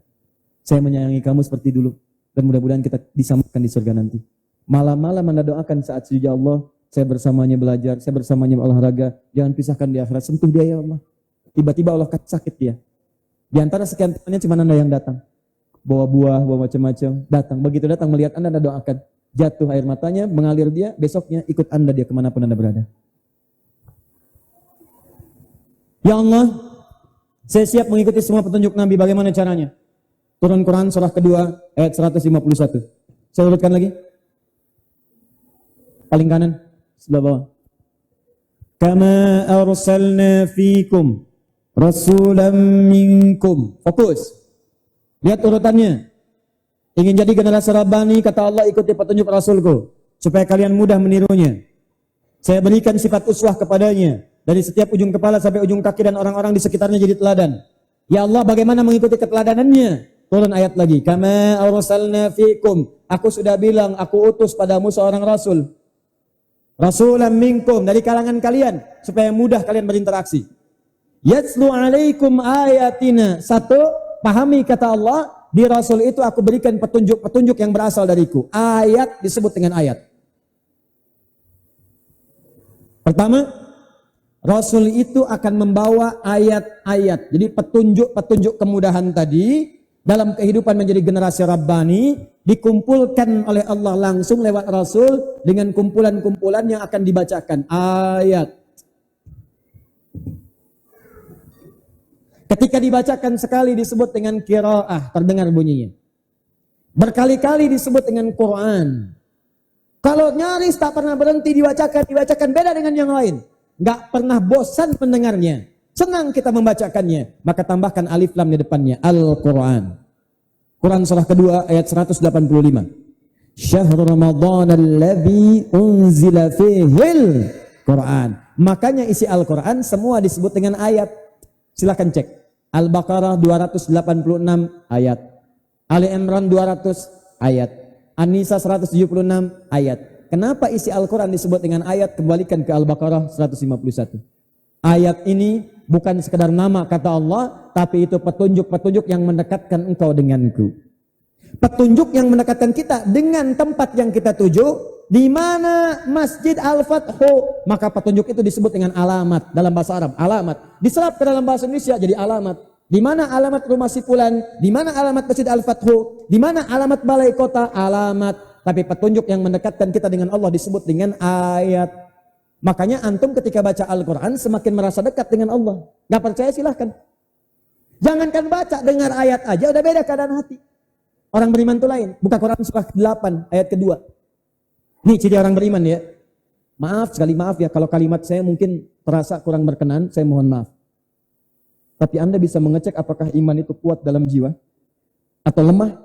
[SPEAKER 1] Saya menyayangi kamu seperti dulu. Dan mudah-mudahan kita disamakan di surga nanti. Malam-malam Anda doakan saat sujud Allah. Saya bersamanya belajar. Saya bersamanya olahraga. Jangan pisahkan di akhirat. Sentuh dia ya Allah. Tiba-tiba Allah kasih sakit dia. Di antara sekian temannya cuma Anda yang datang. Bawa buah, bawa macam-macam. Datang. Begitu datang melihat Anda doakan. Jatuh air matanya, mengalir dia. Besoknya ikut Anda dia kemanapun Anda berada. Ya Allah, saya siap mengikuti semua petunjuk Nabi. Bagaimana caranya? Turun Quran surah kedua ayat 151. Saya urutkan lagi. Paling kanan, sebelah bawah. Kama arsalna fikum rasulam minkum. Fokus. Lihat urutannya. Ingin jadi generasi Rabbani, kata Allah, ikuti petunjuk Rasulku. Supaya kalian mudah menirunya. Saya berikan sifat uswah kepadanya. Dari setiap ujung kepala sampai ujung kaki dan orang-orang di sekitarnya jadi teladan. Ya Allah, bagaimana mengikuti keteladanannya? Turun ayat lagi. Kama arsalna fikum. Aku sudah bilang, aku utus padamu seorang Rasul. Rasulam minkum. Dari kalangan kalian. Supaya mudah kalian berinteraksi. Yatslu alaikum ayatina. Satu, pahami kata Allah, di Rasul itu aku berikan petunjuk-petunjuk yang berasal dariku. Ayat disebut dengan ayat. Pertama, Rasul itu akan membawa ayat-ayat. Jadi petunjuk-petunjuk kemudahan tadi dalam kehidupan menjadi generasi Rabbani dikumpulkan oleh Allah langsung lewat Rasul dengan kumpulan-kumpulan yang akan dibacakan. Ayat. Ketika dibacakan sekali disebut dengan qiraah, terdengar bunyinya. Berkali-kali disebut dengan Quran. Kalau nyaris tak pernah berhenti dibacakan beda dengan yang lain. Nggak pernah bosan mendengarnya. Senang kita membacakannya. Maka tambahkan alif lam di depannya. Al-Quran. Quran surah kedua ayat 185. Syahrul Ramadan alladzi unzila fihil Quran. Makanya isi Al-Quran semua disebut dengan ayat. Silakan cek. Al-Baqarah 286 ayat. Ali Imran 200 ayat. An-Nisa 176 ayat. Kenapa isi Al-Quran disebut dengan ayat? Kembalikan ke Al-Baqarah 151. Ayat ini bukan sekedar nama kata Allah, tapi itu petunjuk-petunjuk yang mendekatkan engkau denganku. Petunjuk yang mendekatkan kita dengan tempat yang kita tuju. Di mana Masjid Al-Fathu, maka petunjuk itu disebut dengan alamat dalam bahasa Arab. Alamat diserap ke dalam bahasa Indonesia jadi alamat. Di mana alamat rumah si fulan, di mana alamat Masjid Al-Fathu, di mana alamat balai kota, alamat. Tapi petunjuk yang mendekatkan kita dengan Allah disebut dengan ayat. Makanya antum ketika baca Al-Quran semakin merasa dekat dengan Allah. Gak percaya silahkan. Jangankan baca, dengar ayat aja udah beda keadaan hati. Orang beriman itu lain. Buka Quran surah 8 ayat kedua. Nih ciri orang beriman ya. Maaf ya kalau kalimat saya mungkin terasa kurang berkenan, saya mohon maaf. Tapi Anda bisa mengecek apakah iman itu kuat dalam jiwa atau lemah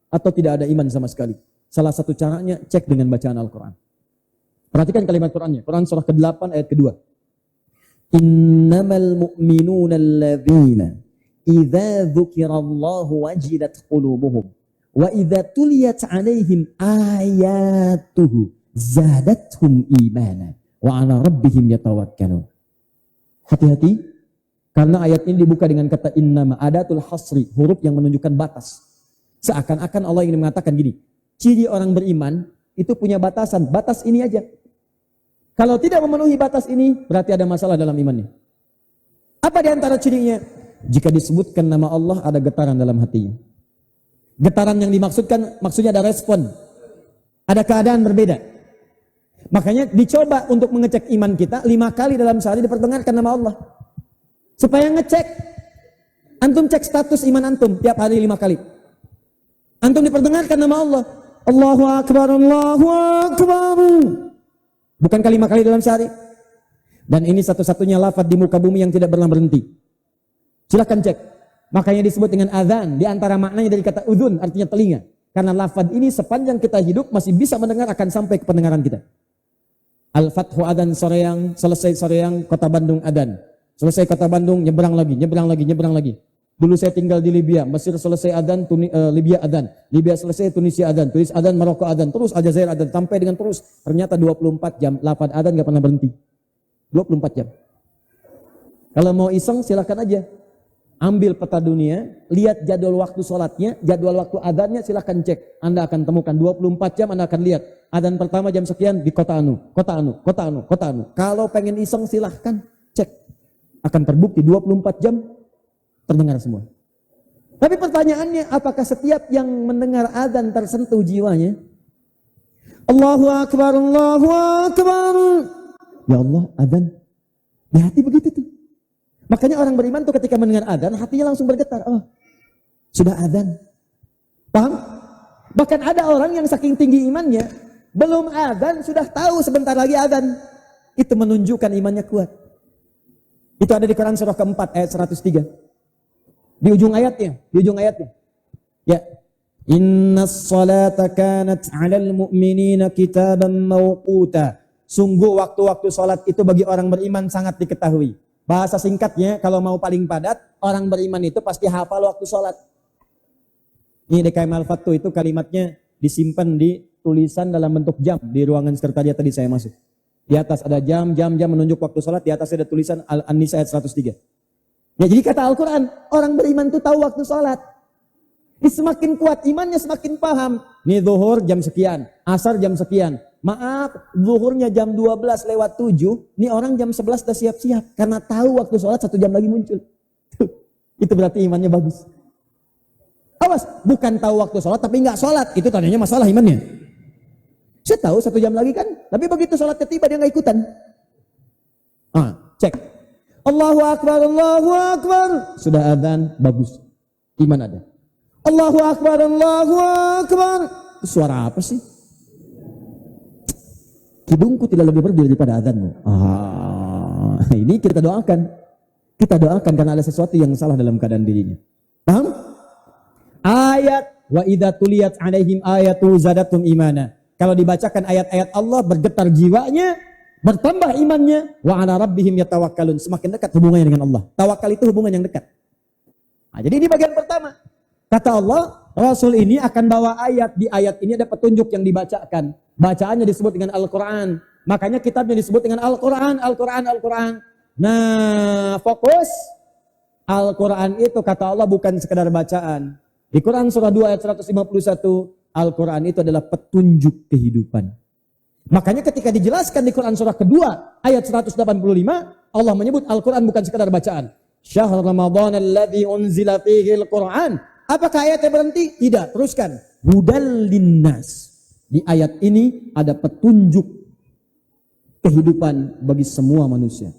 [SPEAKER 1] atau tidak ada iman sama sekali. Salah satu caranya cek dengan bacaan Al-Quran. Perhatikan kalimat Qurannya. Quran surah ke-8 ayat kedua. Innamal mu'minuna alladzina idza dzukirallahu wajilat qulubuhum. Wa idza tuliyat 'alaihim ayatuhu zadatuhum imana wa 'ala rabbihim yatawakkalun. Hati-hati karena ayat ini dibuka dengan kata innama, adatul hasri, huruf yang menunjukkan batas. Seakan-akan Allah ingin mengatakan gini, ciri orang beriman itu punya batasan, batas ini aja. Kalau tidak memenuhi batas ini berarti ada masalah dalam imannya. Apa di antara cirinya? Jika disebutkan nama Allah ada getaran dalam hatinya. Getaran yang dimaksudkan, maksudnya ada respon. Ada keadaan berbeda. Makanya dicoba untuk mengecek iman kita 5 kali dalam sehari diperdengarkan nama Allah. Supaya ngecek. Antum cek status iman antum tiap hari 5 kali. Antum diperdengarkan nama Allah. Allahu Akbar, Allahu Akbar. Bukan 5 kali dalam sehari. Dan ini satu-satunya lafaz di muka bumi yang tidak pernah berhenti. Silakan cek. Makanya disebut dengan azan. Di antara maknanya dari kata udhun, artinya telinga. Karena lafaz ini sepanjang kita hidup masih bisa mendengar, akan sampai ke pendengaran kita. Al-Fathu adzan Soreang, selesai Soreang, kota Bandung adzan. Selesai kota Bandung, nyebrang lagi, nyebrang lagi, nyebrang lagi. Dulu saya tinggal di Libya, Mesir selesai adzan, Libya adzan. Libya selesai, Tunisia adzan, Tunis adzan, Maroko adzan, terus Aljazair adzan, sampai dengan terus. Ternyata 24 jam, lafaz adzan gak pernah berhenti. 24 jam. Kalau mau iseng silakan aja. Ambil peta dunia, lihat jadwal waktu sholatnya, jadwal waktu adzannya, silakan cek. Anda akan temukan 24 jam Anda akan lihat. Adzan pertama jam sekian di kota anu, kota anu, kota anu, kota anu. Kalau pengen iseng silahkan cek. Akan terbukti 24 jam terdengar semua. Tapi pertanyaannya, apakah setiap yang mendengar adzan tersentuh jiwanya? Allahu Akbar, Allahu Akbar. Ya Allah, adzan. Di hati begitu tuh. Makanya orang beriman tuh ketika mendengar adzan, hatinya langsung bergetar. Oh, sudah adzan. Paham? Bahkan ada orang yang saking tinggi imannya, belum adzan sudah tahu sebentar lagi adzan. Itu menunjukkan imannya kuat. Itu ada di Quran surah keempat ayat 103. Di ujung ayatnya, Ya. Innas salata kanat 'alal mu'minina kitaban mawquta. Sungguh waktu-waktu salat itu bagi orang beriman sangat diketahui. Bahasa singkatnya, kalau mau paling padat, orang beriman itu pasti hafal waktu sholat. Ini DKM Al-Fathu itu kalimatnya disimpan di tulisan dalam bentuk jam di ruangan sekretariat tadi saya masuk. Di atas ada jam menunjuk waktu sholat, di atas ada tulisan Al-Nisa ayat 103. Ya, jadi kata Al-Quran, orang beriman itu tahu waktu sholat. Ini semakin kuat imannya, semakin paham. Ini zuhur jam sekian, asar jam sekian. Maaf, zuhurnya jam 12 lewat 7, ini orang jam 11 sudah siap-siap. Karena tahu waktu sholat 1 jam lagi muncul. Itu berarti imannya bagus. Awas, bukan tahu waktu sholat tapi nggak sholat. Itu tandanya masalah imannya. Saya tahu 1 jam lagi kan, tapi begitu sholatnya tiba dia nggak ikutan. Cek. Allahu Akbar, Allahu Akbar. Sudah adzan, bagus. Iman ada. Allahu Akbar, Allahu Akbar. Suara apa sih? Hidungku tidak lebih merdu daripada adzanmu. Ini kita doakan. Kita doakan karena ada sesuatu yang salah dalam keadaan dirinya. Paham? Ayat wa idza tuliyat alaihim ayatu zadatum imana. Kalau dibacakan ayat-ayat Allah bergetar jiwanya, bertambah imannya. Wa ala rabbihim yatawakkalun. Semakin dekat hubungannya dengan Allah. Tawakal itu hubungan yang dekat. Jadi ini bagian pertama. Kata Allah, Rasul ini akan bawa ayat. Di ayat ini ada petunjuk yang dibacakan. Bacaannya disebut dengan Al-Quran. Makanya kitabnya disebut dengan Al-Quran, Al-Quran, Al-Quran. Nah, fokus. Al-Quran itu kata Allah bukan sekedar bacaan. Di Quran surah 2 ayat 151, Al-Quran itu adalah petunjuk kehidupan. Makanya ketika dijelaskan di Quran surah kedua ayat 185, Allah menyebut Al-Quran bukan sekedar bacaan. Syahr Ramadan alladzi unzila fihi Al-Quran. Apakah ayatnya berhenti? Tidak, teruskan. Hudal linnas. Di ayat ini ada petunjuk kehidupan bagi semua manusia.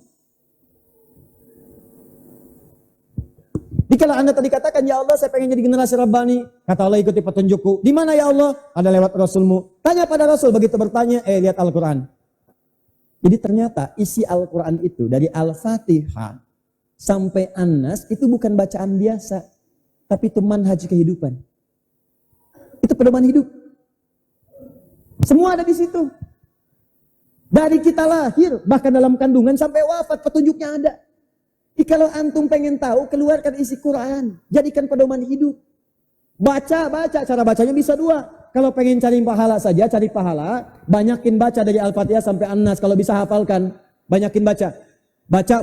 [SPEAKER 1] Dikala Anda tadi katakan, ya Allah saya pengen jadi generasi Rabbani. Kata Allah, ikuti petunjukku. Di mana ya Allah? Ada lewat Rasulmu. Tanya pada Rasul, begitu bertanya, lihat Al-Quran. Jadi ternyata isi Al-Quran itu dari Al-Fatihah sampai An-Nas itu bukan bacaan biasa. Tapi itu manhaj kehidupan. Itu pedoman hidup. Semua ada di situ. Dari kita lahir, bahkan dalam kandungan sampai wafat, petunjuknya ada. Jadi kalau antum pengen tahu, keluarkan isi Quran. Jadikan pedoman hidup. Baca. Cara bacanya bisa 2. Kalau pengen cari pahala saja, cari pahala. Banyakin baca dari Al-Fatihah sampai An-Nas. Kalau bisa hafalkan, banyakin baca. Baca.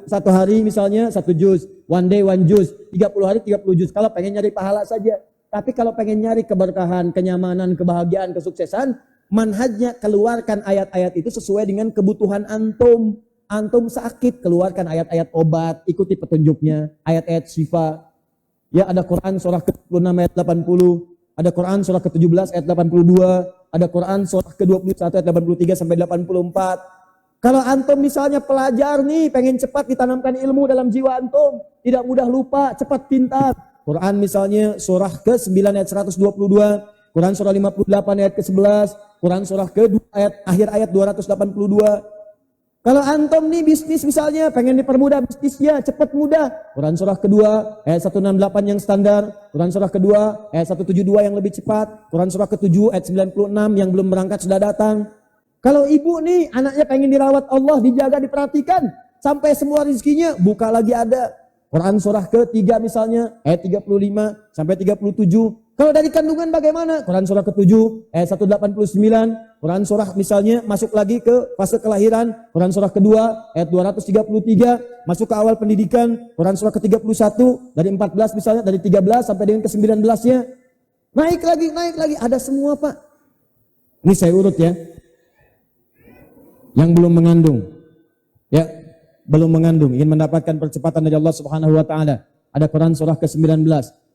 [SPEAKER 1] Satu hari misalnya 1 juz. One day 1 juz. 30 hari 30 juz. Kalau pengen nyari pahala saja. Tapi kalau pengen nyari keberkahan, kenyamanan, kebahagiaan, kesuksesan, manhajnya keluarkan ayat-ayat itu sesuai dengan kebutuhan antum. Antum sakit, keluarkan ayat-ayat obat, ikuti petunjuknya, ayat-ayat syifa. Ya, ada Quran surah ke-26 ayat 80, ada Quran surah ke-17 ayat 82, ada Quran surah ke-21 ayat 83 sampai 84. Kalau antum misalnya pelajar nih, pengen cepat ditanamkan ilmu dalam jiwa antum, tidak mudah lupa, cepat pintar. Quran misalnya surah ke-9 ayat 122, Quran surah 58 ayat ke-11, Quran surah ke-2 ayat akhir ayat 282. Kalau antum nih bisnis misalnya, pengen dipermudah bisnisnya, cepat mudah. Quran surah kedua, ayat 168 yang standar. Quran surah kedua, ayat 172 yang lebih cepat. Quran surah ke-7, ayat 96 yang belum berangkat sudah datang. Kalau ibu nih, anaknya pengen dirawat Allah, dijaga, diperhatikan. Sampai semua rezekinya, buka lagi ada. Quran surah ke-3 misalnya, ayat 35 sampai 37. Kalau dari kandungan bagaimana? Quran surah ke-7 ayat 189, Quran surah misalnya masuk lagi ke fase kelahiran, Quran surah kedua ayat 233, masuk ke awal pendidikan, Quran surah ke-31 dari 14 misalnya, dari 13 sampai dengan ke-19-nya. Naik lagi, ada semua Pak. Ini saya urut ya. Yang belum mengandung. Ya, belum mengandung, ingin mendapatkan percepatan dari Allah Subhanahu wa taala. Ada Quran surah ke-19.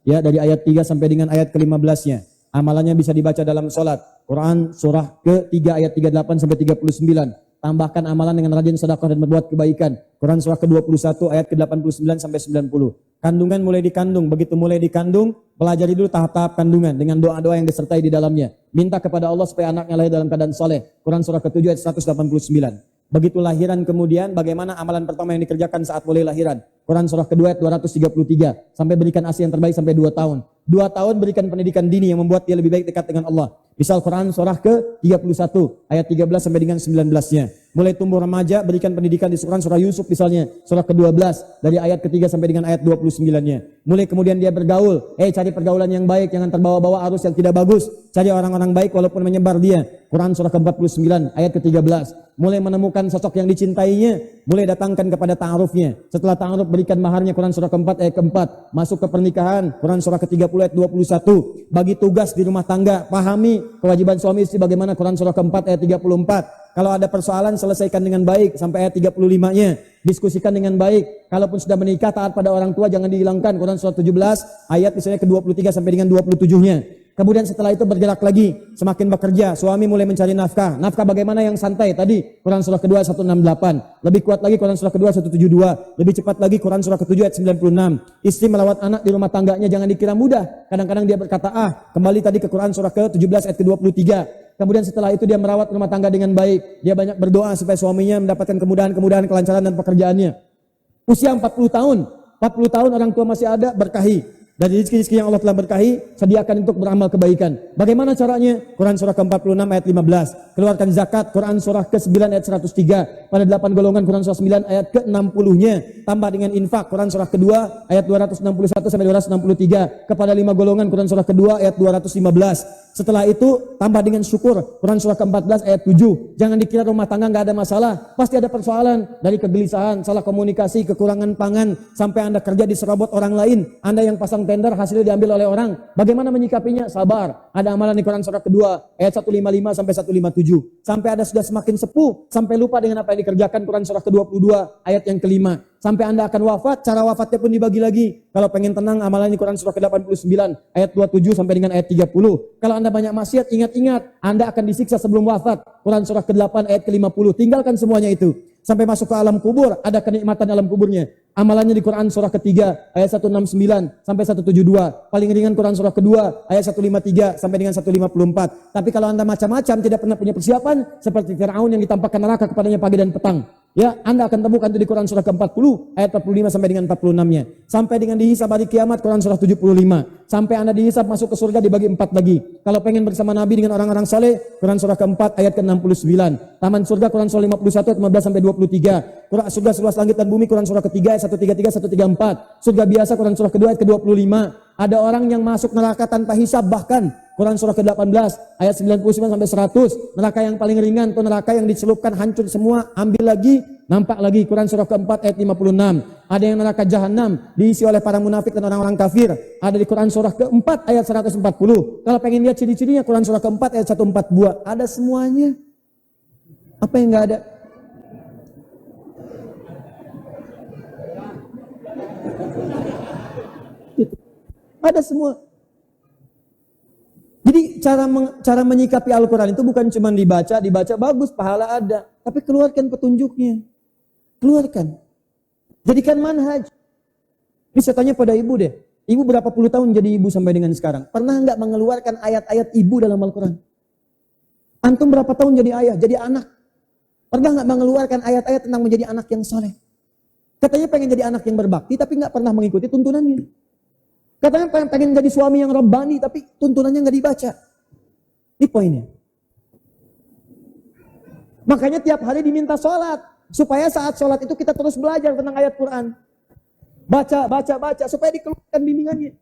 [SPEAKER 1] Ya, dari ayat 3 sampai dengan ayat ke-15-nya. Amalannya bisa dibaca dalam sholat. Quran surah ke-3 ayat 38 sampai 39. Tambahkan amalan dengan rajin sedekah dan berbuat kebaikan. Quran surah ke-21 ayat ke-89 sampai 90. Kandungan mulai dikandung. Begitu mulai dikandung, pelajari dulu tahap-tahap kandungan dengan doa-doa yang disertai di dalamnya. Minta kepada Allah supaya anaknya lahir dalam keadaan soleh. Quran surah ke-7 ayat 189. Begitu lahiran kemudian bagaimana amalan pertama yang dikerjakan saat mulai lahiran. Quran surah kedua ayat 233. Sampai berikan ASI yang terbaik sampai 2 tahun. 2 tahun berikan pendidikan dini yang membuat dia lebih baik dekat dengan Allah. Misal Quran surah ke-31 ayat 13 sampai dengan 19-nya. Mulai tumbuh remaja berikan pendidikan di Quran surah Yusuf misalnya. Surah ke-12 dari ayat ke-3 sampai dengan ayat 29-nya. Mulai kemudian dia bergaul. Cari pergaulan yang baik, jangan terbawa-bawa arus yang tidak bagus. Cari orang-orang baik walaupun menyebar dia. Quran surah ke-49 ayat ke-13. Mulai menemukan sosok yang dicintainya, mulai datangkan kepada ta'arufnya. Setelah ta'aruf berikan maharnya, Quran surah ke-4 ayat ke-4. Masuk ke pernikahan, Quran surah ke-30 ayat 21. Bagi tugas di rumah tangga, pahami kewajiban suami istri bagaimana, Quran surah ke-4 ayat 34. Kalau ada persoalan selesaikan dengan baik sampai ayat 35-nya. Diskusikan dengan baik. Kalaupun sudah menikah taat pada orang tua jangan dihilangkan. Quran surah 17 ayat misalnya ke-23 sampai dengan 27-nya. Kemudian setelah itu bergerak lagi, semakin bekerja, suami mulai mencari nafkah. Nafkah bagaimana yang santai tadi? Quran surah kedua 168. Lebih kuat lagi Quran surah kedua 172. Lebih cepat lagi Quran surah ke-7 ayat 96. Istri merawat anak di rumah tangganya jangan dikira mudah. Kadang-kadang dia berkata, kembali tadi ke Quran surah ke-17 ayat ke-23. Kemudian setelah itu dia merawat rumah tangga dengan baik. Dia banyak berdoa supaya suaminya mendapatkan kemudahan-kemudahan, kelancaran dan pekerjaannya. Usia 40 tahun. 40 tahun orang tua masih ada, berkahi. Dari rezeki-rezeki yang Allah telah berkahi, sediakan untuk beramal kebaikan. Bagaimana caranya? Quran surah ke-46 ayat 15. Keluarkan zakat, Quran surah ke-9 ayat 103. Pada 8 golongan Quran surah 9 ayat ke-60-nya. Tambah dengan infak, Quran surah kedua ayat 261 sampai 263. Kepada 5 golongan Quran surah kedua ayat 215. Setelah itu tambah dengan syukur, Quran surah ke-14 ayat 7. Jangan dikira rumah tangga nggak ada masalah, pasti ada persoalan. Dari kegelisahan, salah komunikasi, kekurangan pangan, sampai Anda kerja diserobot orang lain. Anda yang pasang tender hasilnya diambil oleh orang. Bagaimana menyikapinya? Sabar. Ada amalan di Quran surah kedua ayat 155 sampai 157. Sampai Anda sudah semakin sepuh, sampai lupa dengan apa yang dikerjakan, Quran surah ke-22 ayat yang kelima. Sampai Anda akan wafat, cara wafatnya pun dibagi lagi. Kalau pengen tenang, amalan di Quran surah ke-89 ayat 27 sampai dengan ayat 30. Kalau Anda banyak maksiat, ingat-ingat, Anda akan disiksa sebelum wafat. Quran surah ke-8 ayat ke-50. Tinggalkan semuanya itu. Sampai masuk ke alam kubur, ada kenikmatan alam kuburnya. Amalannya di Quran surah ketiga ayat 169 sampai 172. Paling ringan Quran surah kedua ayat 153 sampai dengan 154. Tapi kalau Anda macam-macam tidak pernah punya persiapan, seperti Fir'aun yang ditampakkan neraka kepadanya pagi dan petang. Ya, Anda akan temukan itu di Quran surah ke-40 ayat 45 sampai dengan 46-nya. Sampai dengan dihisab hari kiamat Quran surah 75. Sampai Anda dihisab masuk ke surga dibagi 4 lagi. Kalau pengen bersama Nabi dengan orang-orang saleh, Quran surah ke-4 ayat ke-69. Taman surga Quran surah 51 ayat 15 sampai 23. Quran surga seluas langit dan bumi Quran surah ketiga ayat 133 134. Surga biasa Quran surah kedua ayat ke-25. Ada orang yang masuk neraka tanpa hisab, bahkan Quran surah ke-18 ayat 99 sampai 100. Neraka yang paling ringan itu neraka yang dicelupkan hancur semua, ambil lagi, nampak lagi. Quran surah ke-4 ayat 56. Ada yang neraka jahanam diisi oleh para munafik dan orang-orang kafir. Ada di Quran surah ke-4 ayat 140. Kalau pengen lihat ciri-cirinya Quran surah ke-4 ayat 142. Ada semuanya. Apa yang enggak ada? Ada semua. Jadi cara menyikapi Al-Quran itu bukan cuma dibaca bagus, pahala ada. Tapi keluarkan petunjuknya. Keluarkan. Jadikan manhaj. Ini saya tanya pada ibu deh. Ibu berapa puluh tahun jadi ibu sampai dengan sekarang? Pernah nggak mengeluarkan ayat-ayat ibu dalam Al-Quran? Antum berapa tahun jadi ayah, jadi anak? Pernah nggak mengeluarkan ayat-ayat tentang menjadi anak yang soleh? Katanya pengen jadi anak yang berbakti, tapi nggak pernah mengikuti tuntunannya. Katanya pengen jadi suami yang rabbani, tapi tuntunannya nggak dibaca. Ini poinnya. Makanya tiap hari diminta sholat, supaya saat sholat itu kita terus belajar tentang ayat Quran. Baca, supaya dikeluarkan bimbingannya.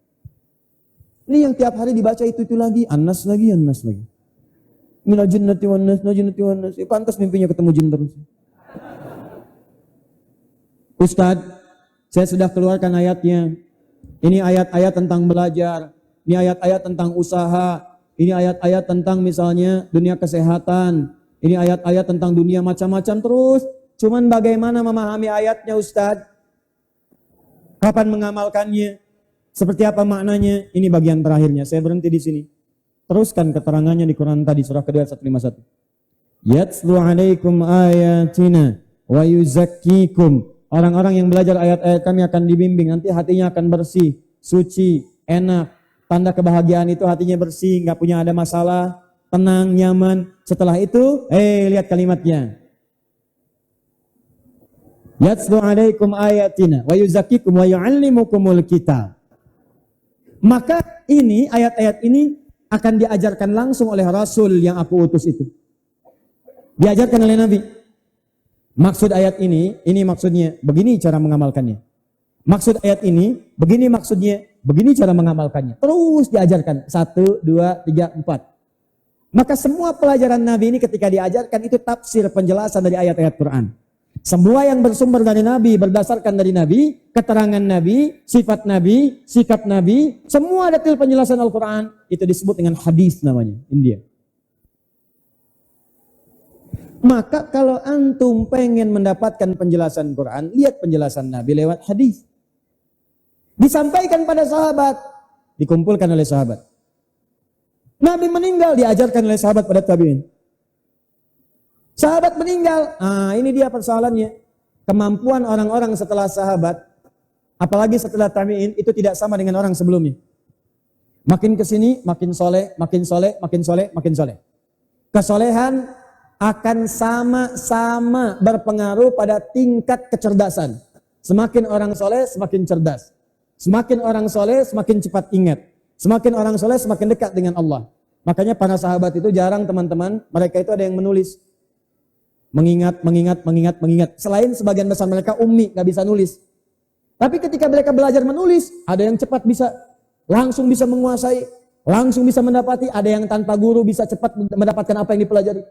[SPEAKER 1] Ini yang tiap hari dibaca itu lagi, An-Nas lagi. Minal jinnati wan nas, pantas mimpinya ketemu jin terus. Ustadz, saya sudah keluarkan ayatnya. Ini ayat-ayat tentang belajar, ini ayat-ayat tentang usaha, ini ayat-ayat tentang misalnya dunia kesehatan, ini ayat-ayat tentang dunia macam-macam terus. Cuman bagaimana memahami ayatnya Ustadz? Kapan mengamalkannya? Seperti apa maknanya? Ini bagian terakhirnya. Saya berhenti di sini. Teruskan keterangannya di Quran tadi surah kedua 151. Yatslu alaikum ayatina wa yuzakkikum. Orang-orang yang belajar ayat-ayat kami akan dibimbing, nanti hatinya akan bersih, suci, enak. Tanda kebahagiaan itu hatinya bersih, nggak punya ada masalah, tenang, nyaman. Setelah itu, lihat kalimatnya. Yatslu alaikum ayatina wa yuzakkikum wa yu'allimukumul kitab. Maka ini, ayat-ayat ini akan diajarkan langsung oleh Rasul yang aku utus itu. Diajarkan oleh Nabi. Maksud ayat ini maksudnya, begini cara mengamalkannya. Maksud ayat ini, begini maksudnya, begini cara mengamalkannya. Terus diajarkan, 1, 2, 3, 4. Maka semua pelajaran Nabi ini ketika diajarkan itu tafsir penjelasan dari ayat-ayat Quran. Semua yang bersumber dari Nabi, berdasarkan dari Nabi, keterangan Nabi, sifat Nabi, sikap Nabi, semua detail penjelasan Al-Quran, itu disebut dengan hadis namanya, India. Maka kalau antum pengen mendapatkan penjelasan Quran, lihat penjelasan Nabi lewat hadis. Disampaikan pada sahabat, dikumpulkan oleh sahabat. Nabi meninggal, diajarkan oleh sahabat pada tabi'in. Sahabat meninggal, ini dia persoalannya. Kemampuan orang-orang setelah sahabat, apalagi setelah tabi'in, itu tidak sama dengan orang sebelumnya. Makin kesini, makin soleh, makin soleh, makin soleh, makin soleh. Kesolehan akan sama-sama berpengaruh pada tingkat kecerdasan. Semakin orang soleh, semakin cerdas. Semakin orang soleh, semakin cepat ingat. Semakin orang soleh, semakin dekat dengan Allah. Makanya para sahabat itu jarang teman-teman, mereka itu ada yang menulis. Mengingat. Selain sebagian besar mereka ummi, gak bisa nulis. Tapi ketika mereka belajar menulis, ada yang cepat bisa, langsung bisa menguasai, langsung bisa mendapati. Ada yang tanpa guru bisa cepat mendapatkan apa yang dipelajari.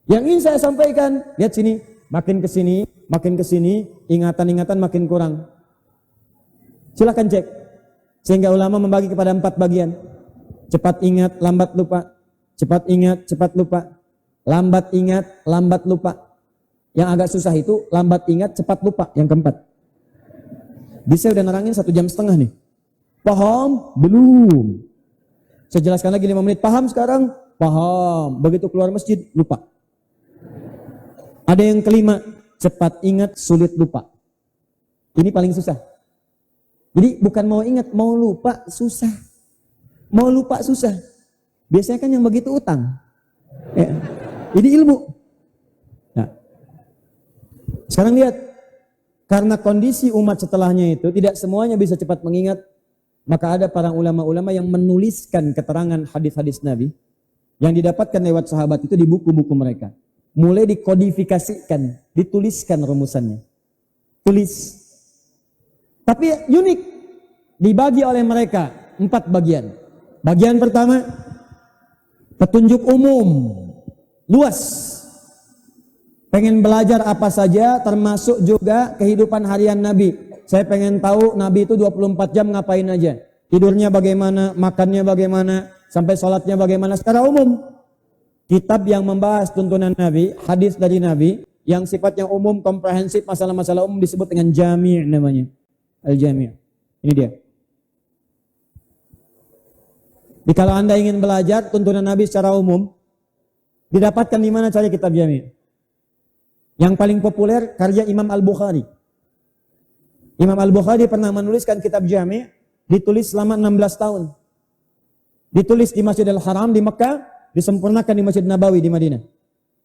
[SPEAKER 1] Yang ingin saya sampaikan, lihat sini, makin kesini, ingatan-ingatan makin kurang. Silakan cek. Sehingga ulama membagi kepada 4 bagian. Cepat ingat, lambat lupa. Cepat ingat, cepat lupa. Lambat ingat, lambat lupa. Yang agak susah itu lambat ingat, cepat lupa. Yang keempat. Bisa udah nerangin 1,5 jam nih. Paham? Belum. Saya jelaskan lagi 5 menit. Paham sekarang? Paham. Begitu keluar masjid, lupa. Ada yang kelima, cepat ingat, sulit lupa. Ini paling susah. Jadi bukan mau ingat, mau lupa susah. Mau lupa susah. Biasanya kan yang begitu utang. Ya. Ini ilmu. Nah. Sekarang lihat, karena kondisi umat setelahnya itu tidak semuanya bisa cepat mengingat, maka ada para ulama-ulama yang menuliskan keterangan hadis-hadis Nabi yang didapatkan lewat sahabat itu di buku-buku mereka. Mulai dikodifikasikan, dituliskan rumusannya. Tulis. Tapi unik. Dibagi oleh mereka 4 bagian. Bagian pertama, petunjuk umum. Luas. Pengen belajar apa saja, termasuk juga kehidupan harian Nabi. Saya pengen tahu Nabi itu 24 jam ngapain aja. Tidurnya bagaimana, makannya bagaimana, sampai sholatnya bagaimana secara umum. Kitab yang membahas tuntunan Nabi, hadis dari Nabi, yang sifatnya umum, komprehensif, masalah-masalah umum disebut dengan jami' namanya. Al-jami'. Ini dia. Jadi kalau Anda ingin belajar tuntunan Nabi secara umum, didapatkan di mana cari kitab jami'? Yang paling populer karya Imam Al-Bukhari. Imam Al-Bukhari pernah menuliskan kitab jami', ditulis selama 16 tahun. Ditulis di Masjidil Haram di Mekah, disempurnakan di Masjid Nabawi di Madinah.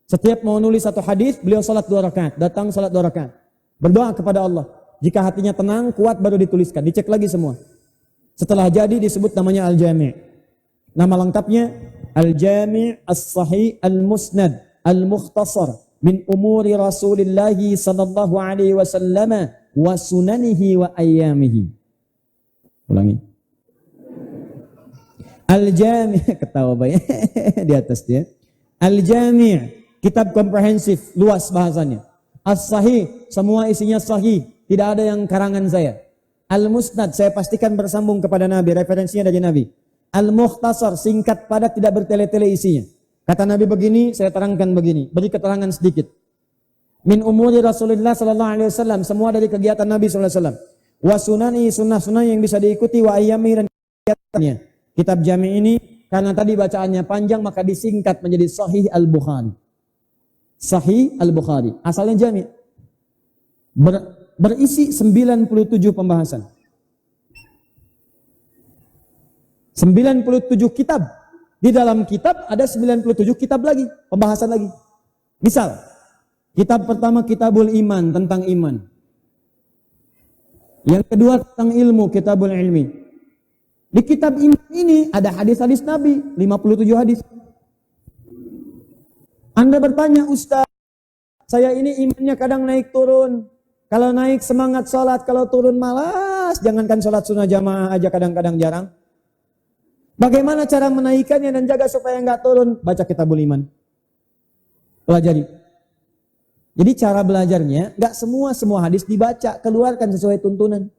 [SPEAKER 1] Setiap mau nulis satu hadis, beliau salat 2 rakaat, datang salat 2 rakaat. Berdoa kepada Allah. Jika hatinya tenang, kuat baru dituliskan, dicek lagi semua. Setelah jadi disebut namanya Al-Jami'. Nama lengkapnya Al-Jami' As-Sahih Al-Musnad Al-Mukhtasar min umuri Rasulillah sallallahu alaihi wasallam wa sunanihi wa ayyamihi. Ulangi. Al-Jami', ketawa baik di atas dia. Al-Jami', kitab komprehensif, luas bahasanya. As-Sahih, semua isinya sahih, tidak ada yang karangan saya. Al-Musnad, saya pastikan bersambung kepada Nabi, referensinya dari Nabi. Al-Mukhtasar, singkat padat, tidak bertele-tele isinya. Kata Nabi begini, saya terangkan begini, beri keterangan sedikit. Min umuri Rasulullah sallallahu alaihi wasallam, semua dari kegiatan Nabi sallallahu alaihi wasallam. Wa sunani, sunnah-sunnah yang bisa diikuti, wa ayyami dan kegiatannya. Kitab Jami' ini karena tadi bacaannya panjang maka disingkat menjadi Sahih Al-Bukhari. Sahih Al-Bukhari, asalnya Jami'. Berisi 97 pembahasan. 97 kitab. Di dalam kitab ada 97 kitab lagi, pembahasan lagi. Misal, kitab pertama Kitabul Iman, tentang iman. Yang kedua tentang ilmu, Kitabul Ilmi. Di kitab iman ini ada hadis-hadis Nabi, 57 hadis. Anda bertanya, Ustaz, saya ini imannya kadang naik turun. Kalau naik semangat sholat, kalau turun malas. Jangankan sholat sunnah jamaah aja kadang-kadang jarang. Bagaimana cara menaikkannya dan jaga supaya nggak turun? Baca Kitabul Iman. Pelajari. Jadi cara belajarnya, nggak semua hadis dibaca, keluarkan sesuai tuntunan.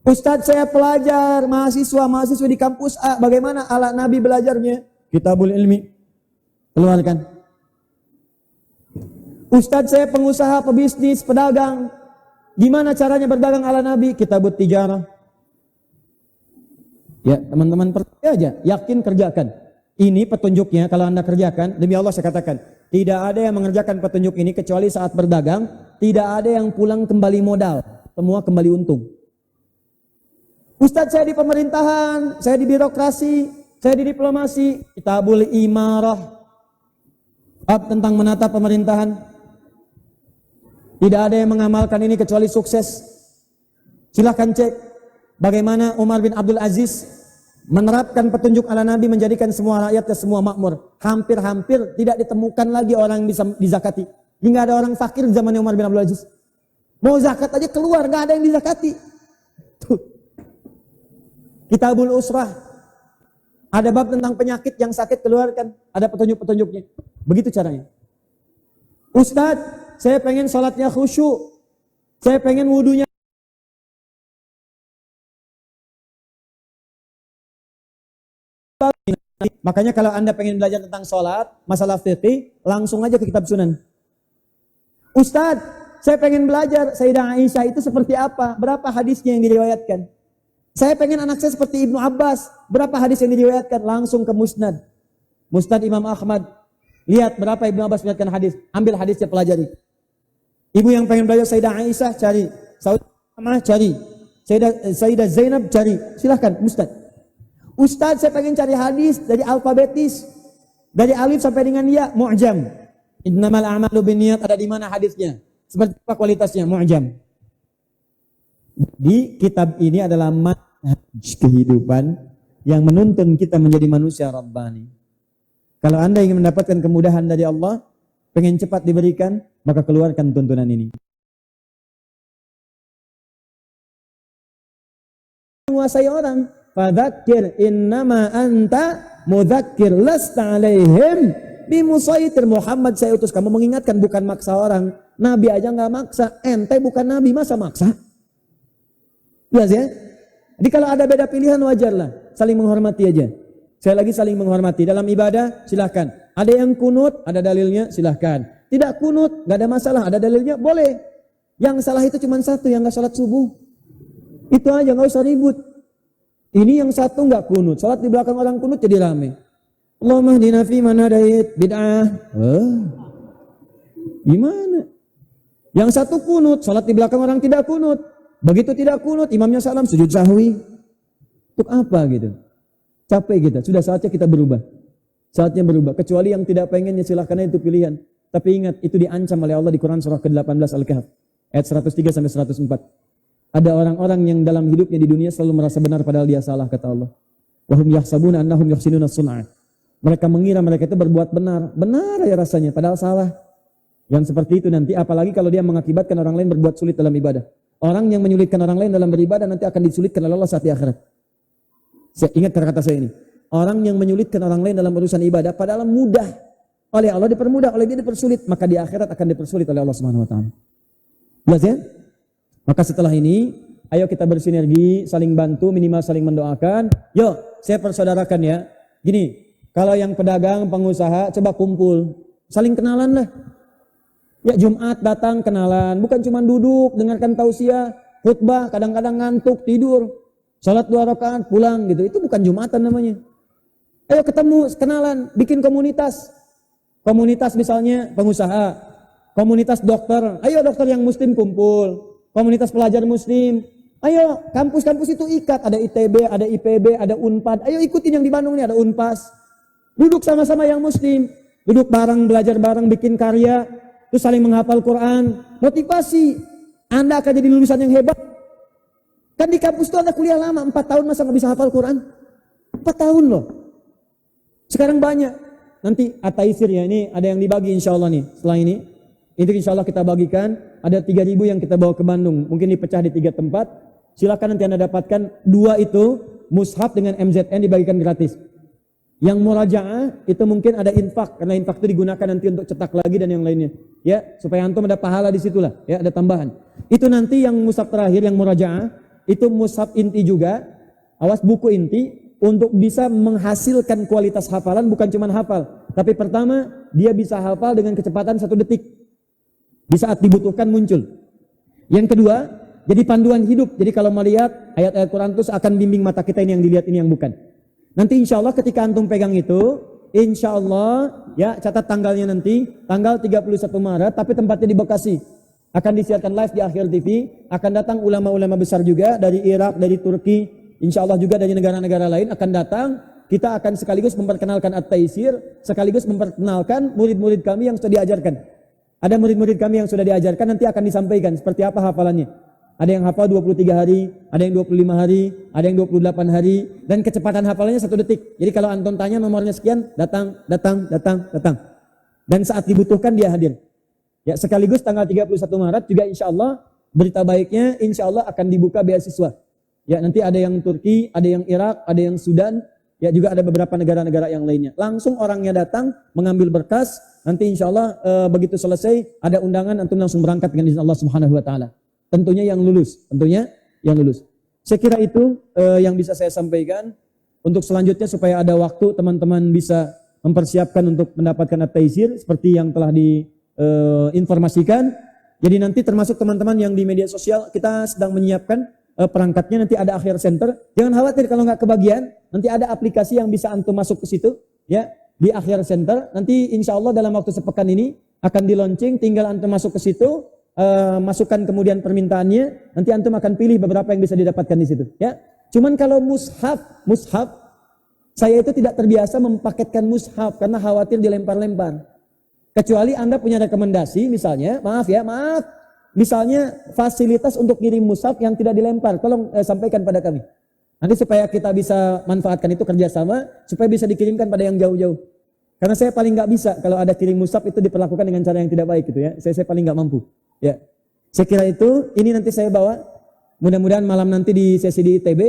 [SPEAKER 1] Ustadz, saya pelajar, mahasiswa di kampus A, bagaimana ala Nabi belajarnya? Kitabul Ilmi. Keluarkan. Ustadz, saya pengusaha, pebisnis, pedagang. Gimana caranya berdagang ala Nabi? Kitabut Tijarah. Ya, teman-teman percaya aja, yakin kerjakan. Ini petunjuknya, kalau Anda kerjakan, demi Allah saya katakan, tidak ada yang mengerjakan petunjuk ini kecuali saat berdagang, tidak ada yang pulang kembali modal, semua kembali untung. Ustadz, saya di pemerintahan, saya di birokrasi, saya di diplomasi, Kitabul Imarah, bab tentang menata pemerintahan. Tidak ada yang mengamalkan ini kecuali sukses. Silahkan cek bagaimana Umar bin Abdul Aziz menerapkan petunjuk ala Nabi menjadikan semua rakyatnya semua makmur. Hampir-hampir tidak ditemukan lagi orang yang bisa dizakati. Hingga ada orang fakir di zamannya Umar bin Abdul Aziz. Mau zakat aja keluar, gak ada yang dizakati. Tuh. Kitabul Usrah. Ada bab tentang penyakit yang sakit keluarkan. Ada petunjuk-petunjuknya. Begitu caranya. Ustadz, saya pengen sholatnya khusyuk. Saya pengen wudunya. Makanya kalau Anda pengen belajar tentang sholat, masalah fikih, langsung aja ke kitab Sunan. Ustadz, saya pengen belajar Sayyidah Aisyah itu seperti apa? Berapa hadisnya yang diriwayatkan? Saya pengen anak saya seperti Ibnu Abbas. Berapa hadis yang diriwayatkan? Langsung ke Musnad. Musnad Imam Ahmad. Lihat berapa Ibnu Abbas meriwayatkan hadis. Ambil hadisnya, pelajari. Ibu yang pengen belajar Sayyidah Aisyah, cari. Saudah cari. Sayyidah Zainab, cari. Silahkan, Musnad. Ustadz, saya pengen cari hadis dari alfabetis. Dari alif sampai dengan ya, mu'jam. Innamal a'malu binniyat, ada di mana hadisnya? Seperti apa kualitasnya? Mu'jam. Di kitab ini adalah manhaj kehidupan yang menuntun kita menjadi manusia Rabbani. Kalau Anda ingin mendapatkan kemudahan dari Allah, pengen cepat diberikan, maka keluarkan tuntunan ini. Menguasai orang, fadzakir innama anta mudzakir lasta alaihim bimusaitir. Muhammad, saya utus kamu mengingatkan, bukan maksa orang. Nabi aja nggak maksa, ente bukan nabi masa maksa? Jelas ya? Jadi kalau ada beda pilihan wajarlah, saling menghormati aja. Saya lagi saling menghormati. Dalam ibadah silahkan. Ada yang kunut, ada dalilnya, silahkan. Tidak kunut, nggak ada masalah, ada dalilnya, boleh. Yang salah itu cuma satu, yang nggak sholat subuh. Itu aja, nggak usah ribut. Ini yang satu nggak kunut, sholat di belakang orang kunut jadi rame. Allahumma hdina fi man hadait, bid'ah. Gimana? Yang satu kunut, sholat di belakang orang tidak kunut. Begitu tidak kunut, imamnya salam, sujud sahwi. Untuk apa gitu? Capek kita, sudah saatnya kita berubah. Saatnya berubah. Kecuali yang tidak pengen, ya silahkan, itu pilihan. Tapi ingat, itu diancam oleh Allah di Quran surah ke-18 Al-Kahf. Ayat 103 sampai 104. Ada orang-orang yang dalam hidupnya di dunia selalu merasa benar padahal dia salah, kata Allah. Wahum yahsabuna annahum yuhsinuna sun'a. Mereka mengira mereka itu berbuat benar. Benar ya rasanya, padahal salah. Yang seperti itu nanti, apalagi kalau dia mengakibatkan orang lain berbuat sulit dalam ibadah. Orang yang menyulitkan orang lain dalam beribadah nanti akan disulitkan oleh Allah saat di akhirat. Ingat kata-kata saya ini. Orang yang menyulitkan orang lain dalam urusan ibadah, padahal mudah. Oleh Allah dipermudah, oleh dia dipersulit. Maka di akhirat akan dipersulit oleh Allah Subhanahu Wa Taala. Jelas ya? Maka setelah ini, ayo kita bersinergi, saling bantu, minimal saling mendoakan. Yuk, saya persaudarakan ya. Gini, kalau yang pedagang, pengusaha, coba kumpul. Saling kenalan lah. Ya Jumat datang kenalan. Bukan cuma duduk, dengarkan tausiah, khutbah, kadang-kadang ngantuk, tidur. Salat 2 rakaat, pulang gitu. Itu bukan Jumatan namanya. Ayo ketemu, kenalan, bikin komunitas. Komunitas misalnya pengusaha. Komunitas dokter. Ayo dokter yang muslim kumpul. Komunitas pelajar muslim. Ayo kampus-kampus itu ikat. Ada ITB, ada IPB, ada UNPAD. Ayo ikutin yang di Bandung nih, ada UNPAS. Duduk sama-sama yang muslim, duduk bareng, belajar bareng, bikin karya, terus saling menghafal Quran, motivasi. Anda akan jadi lulusan yang hebat. Kan di kampus itu ada kuliah lama, 4 tahun masa nggak bisa hafal Quran? 4 tahun loh. Sekarang banyak. Nanti At-Taisir ya, ini ada yang dibagi insya Allah nih, setelah ini. Itu insya Allah kita bagikan, ada 3.000 yang kita bawa ke Bandung. Mungkin dipecah di 3 tempat. Silakan nanti Anda dapatkan 2 itu, mushaf dengan MZN dibagikan gratis. Yang murajaah itu mungkin ada infak, karena infak itu digunakan nanti untuk cetak lagi dan yang lainnya. Ya, supaya antum ada pahala di situlah, ya ada tambahan. Itu nanti yang mushaf terakhir yang murajaah, itu mushaf inti juga. Awas buku inti untuk bisa menghasilkan kualitas hafalan bukan cuma hafal, tapi pertama dia bisa hafal dengan kecepatan 1 detik. Di saat dibutuhkan muncul. Yang kedua, jadi panduan hidup. Jadi kalau melihat ayat-ayat Quran itu akan bimbing mata kita, ini yang dilihat, ini yang bukan. Nanti insya Allah ketika antum pegang itu, insya Allah ya catat tanggalnya nanti, tanggal 31 Maret, tapi tempatnya di Bekasi. Akan disiarkan live di Akhir TV, akan datang ulama-ulama besar juga dari Irak, dari Turki, insya Allah juga dari negara-negara lain akan datang. Kita akan sekaligus memperkenalkan At-Taisir, sekaligus memperkenalkan murid-murid kami yang sudah diajarkan. Ada murid-murid kami yang sudah diajarkan, nanti akan disampaikan seperti apa hafalannya. Ada yang hafal 23 hari, ada yang 25 hari, ada yang 28 hari, dan kecepatan hafalannya 1 detik. Jadi kalau antum tanya nomornya sekian, datang. Dan saat dibutuhkan dia hadir. Ya, sekaligus tanggal 31 Maret juga insya Allah, berita baiknya insya Allah akan dibuka beasiswa. Ya, nanti ada yang Turki, ada yang Irak, ada yang Sudan, ya juga ada beberapa negara-negara yang lainnya. Langsung orangnya datang, mengambil berkas, nanti insya Allah begitu selesai, ada undangan, antum langsung berangkat dengan izin Allah Subhanahu Wa Taala. Tentunya yang lulus. Saya kira itu yang bisa saya sampaikan. Untuk selanjutnya supaya ada waktu teman-teman bisa mempersiapkan untuk mendapatkan At-Taisir seperti yang telah diinformasikan. Jadi nanti termasuk teman-teman yang di media sosial, kita sedang menyiapkan perangkatnya, nanti ada Akhir Center. Jangan khawatir kalau nggak kebagian, nanti ada aplikasi yang bisa antum masuk ke situ, ya di Akhir Center. Nanti insya Allah dalam waktu sepekan ini akan di launching, tinggal antum masuk ke situ. Masukkan kemudian permintaannya, nanti antum akan pilih beberapa yang bisa didapatkan di situ. Ya, cuman kalau mushaf, saya itu tidak terbiasa mempaketkan mushaf karena khawatir dilempar-lempar. Kecuali Anda punya rekomendasi, misalnya, maaf, misalnya fasilitas untuk kirim mushaf yang tidak dilempar, tolong sampaikan pada kami. Nanti supaya kita bisa manfaatkan itu kerjasama, supaya bisa dikirimkan pada yang jauh-jauh. Karena saya paling nggak bisa kalau ada kirim mushaf itu diperlakukan dengan cara yang tidak baik gitu ya. Saya paling nggak mampu. Ya, saya kira itu. Ini nanti saya bawa. Mudah-mudahan malam nanti di sesi di ITB,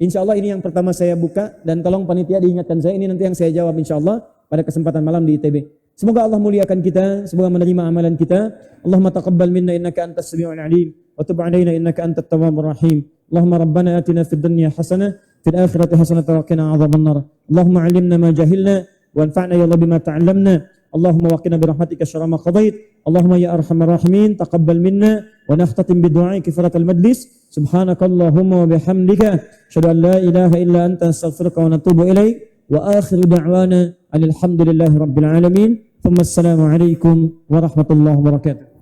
[SPEAKER 1] insya Allah ini yang pertama saya buka, dan tolong panitia diingatkan saya. Ini nanti yang saya jawab insya Allah pada kesempatan malam di ITB. Semoga Allah muliakan kita, semoga menerima amalan kita. Allahumma taqabbal minna innaka antas samiul alim, wa tub alaina innaka antat tawwabur rahim. Allahumma rabbana atina fid dunya hasanah, fil akhirati hasanah wa qina adzabannar. Allahumma 'allimna ma jahilna وانفعنا يا الله بما تعلمنا اللهم وقنا برحمتك شر ما قضيت اللهم يا ارحم الراحمين تقبل منا ونختتم بدعاء كفارة المجلس سبحانك اللهم وبحمدك اشهد ان لا اله الا انت نستغفرك ونتوب اليك واخر دعوانا ان الحمد لله رب العالمين ثم السلام عليكم ورحمة الله وبركاته.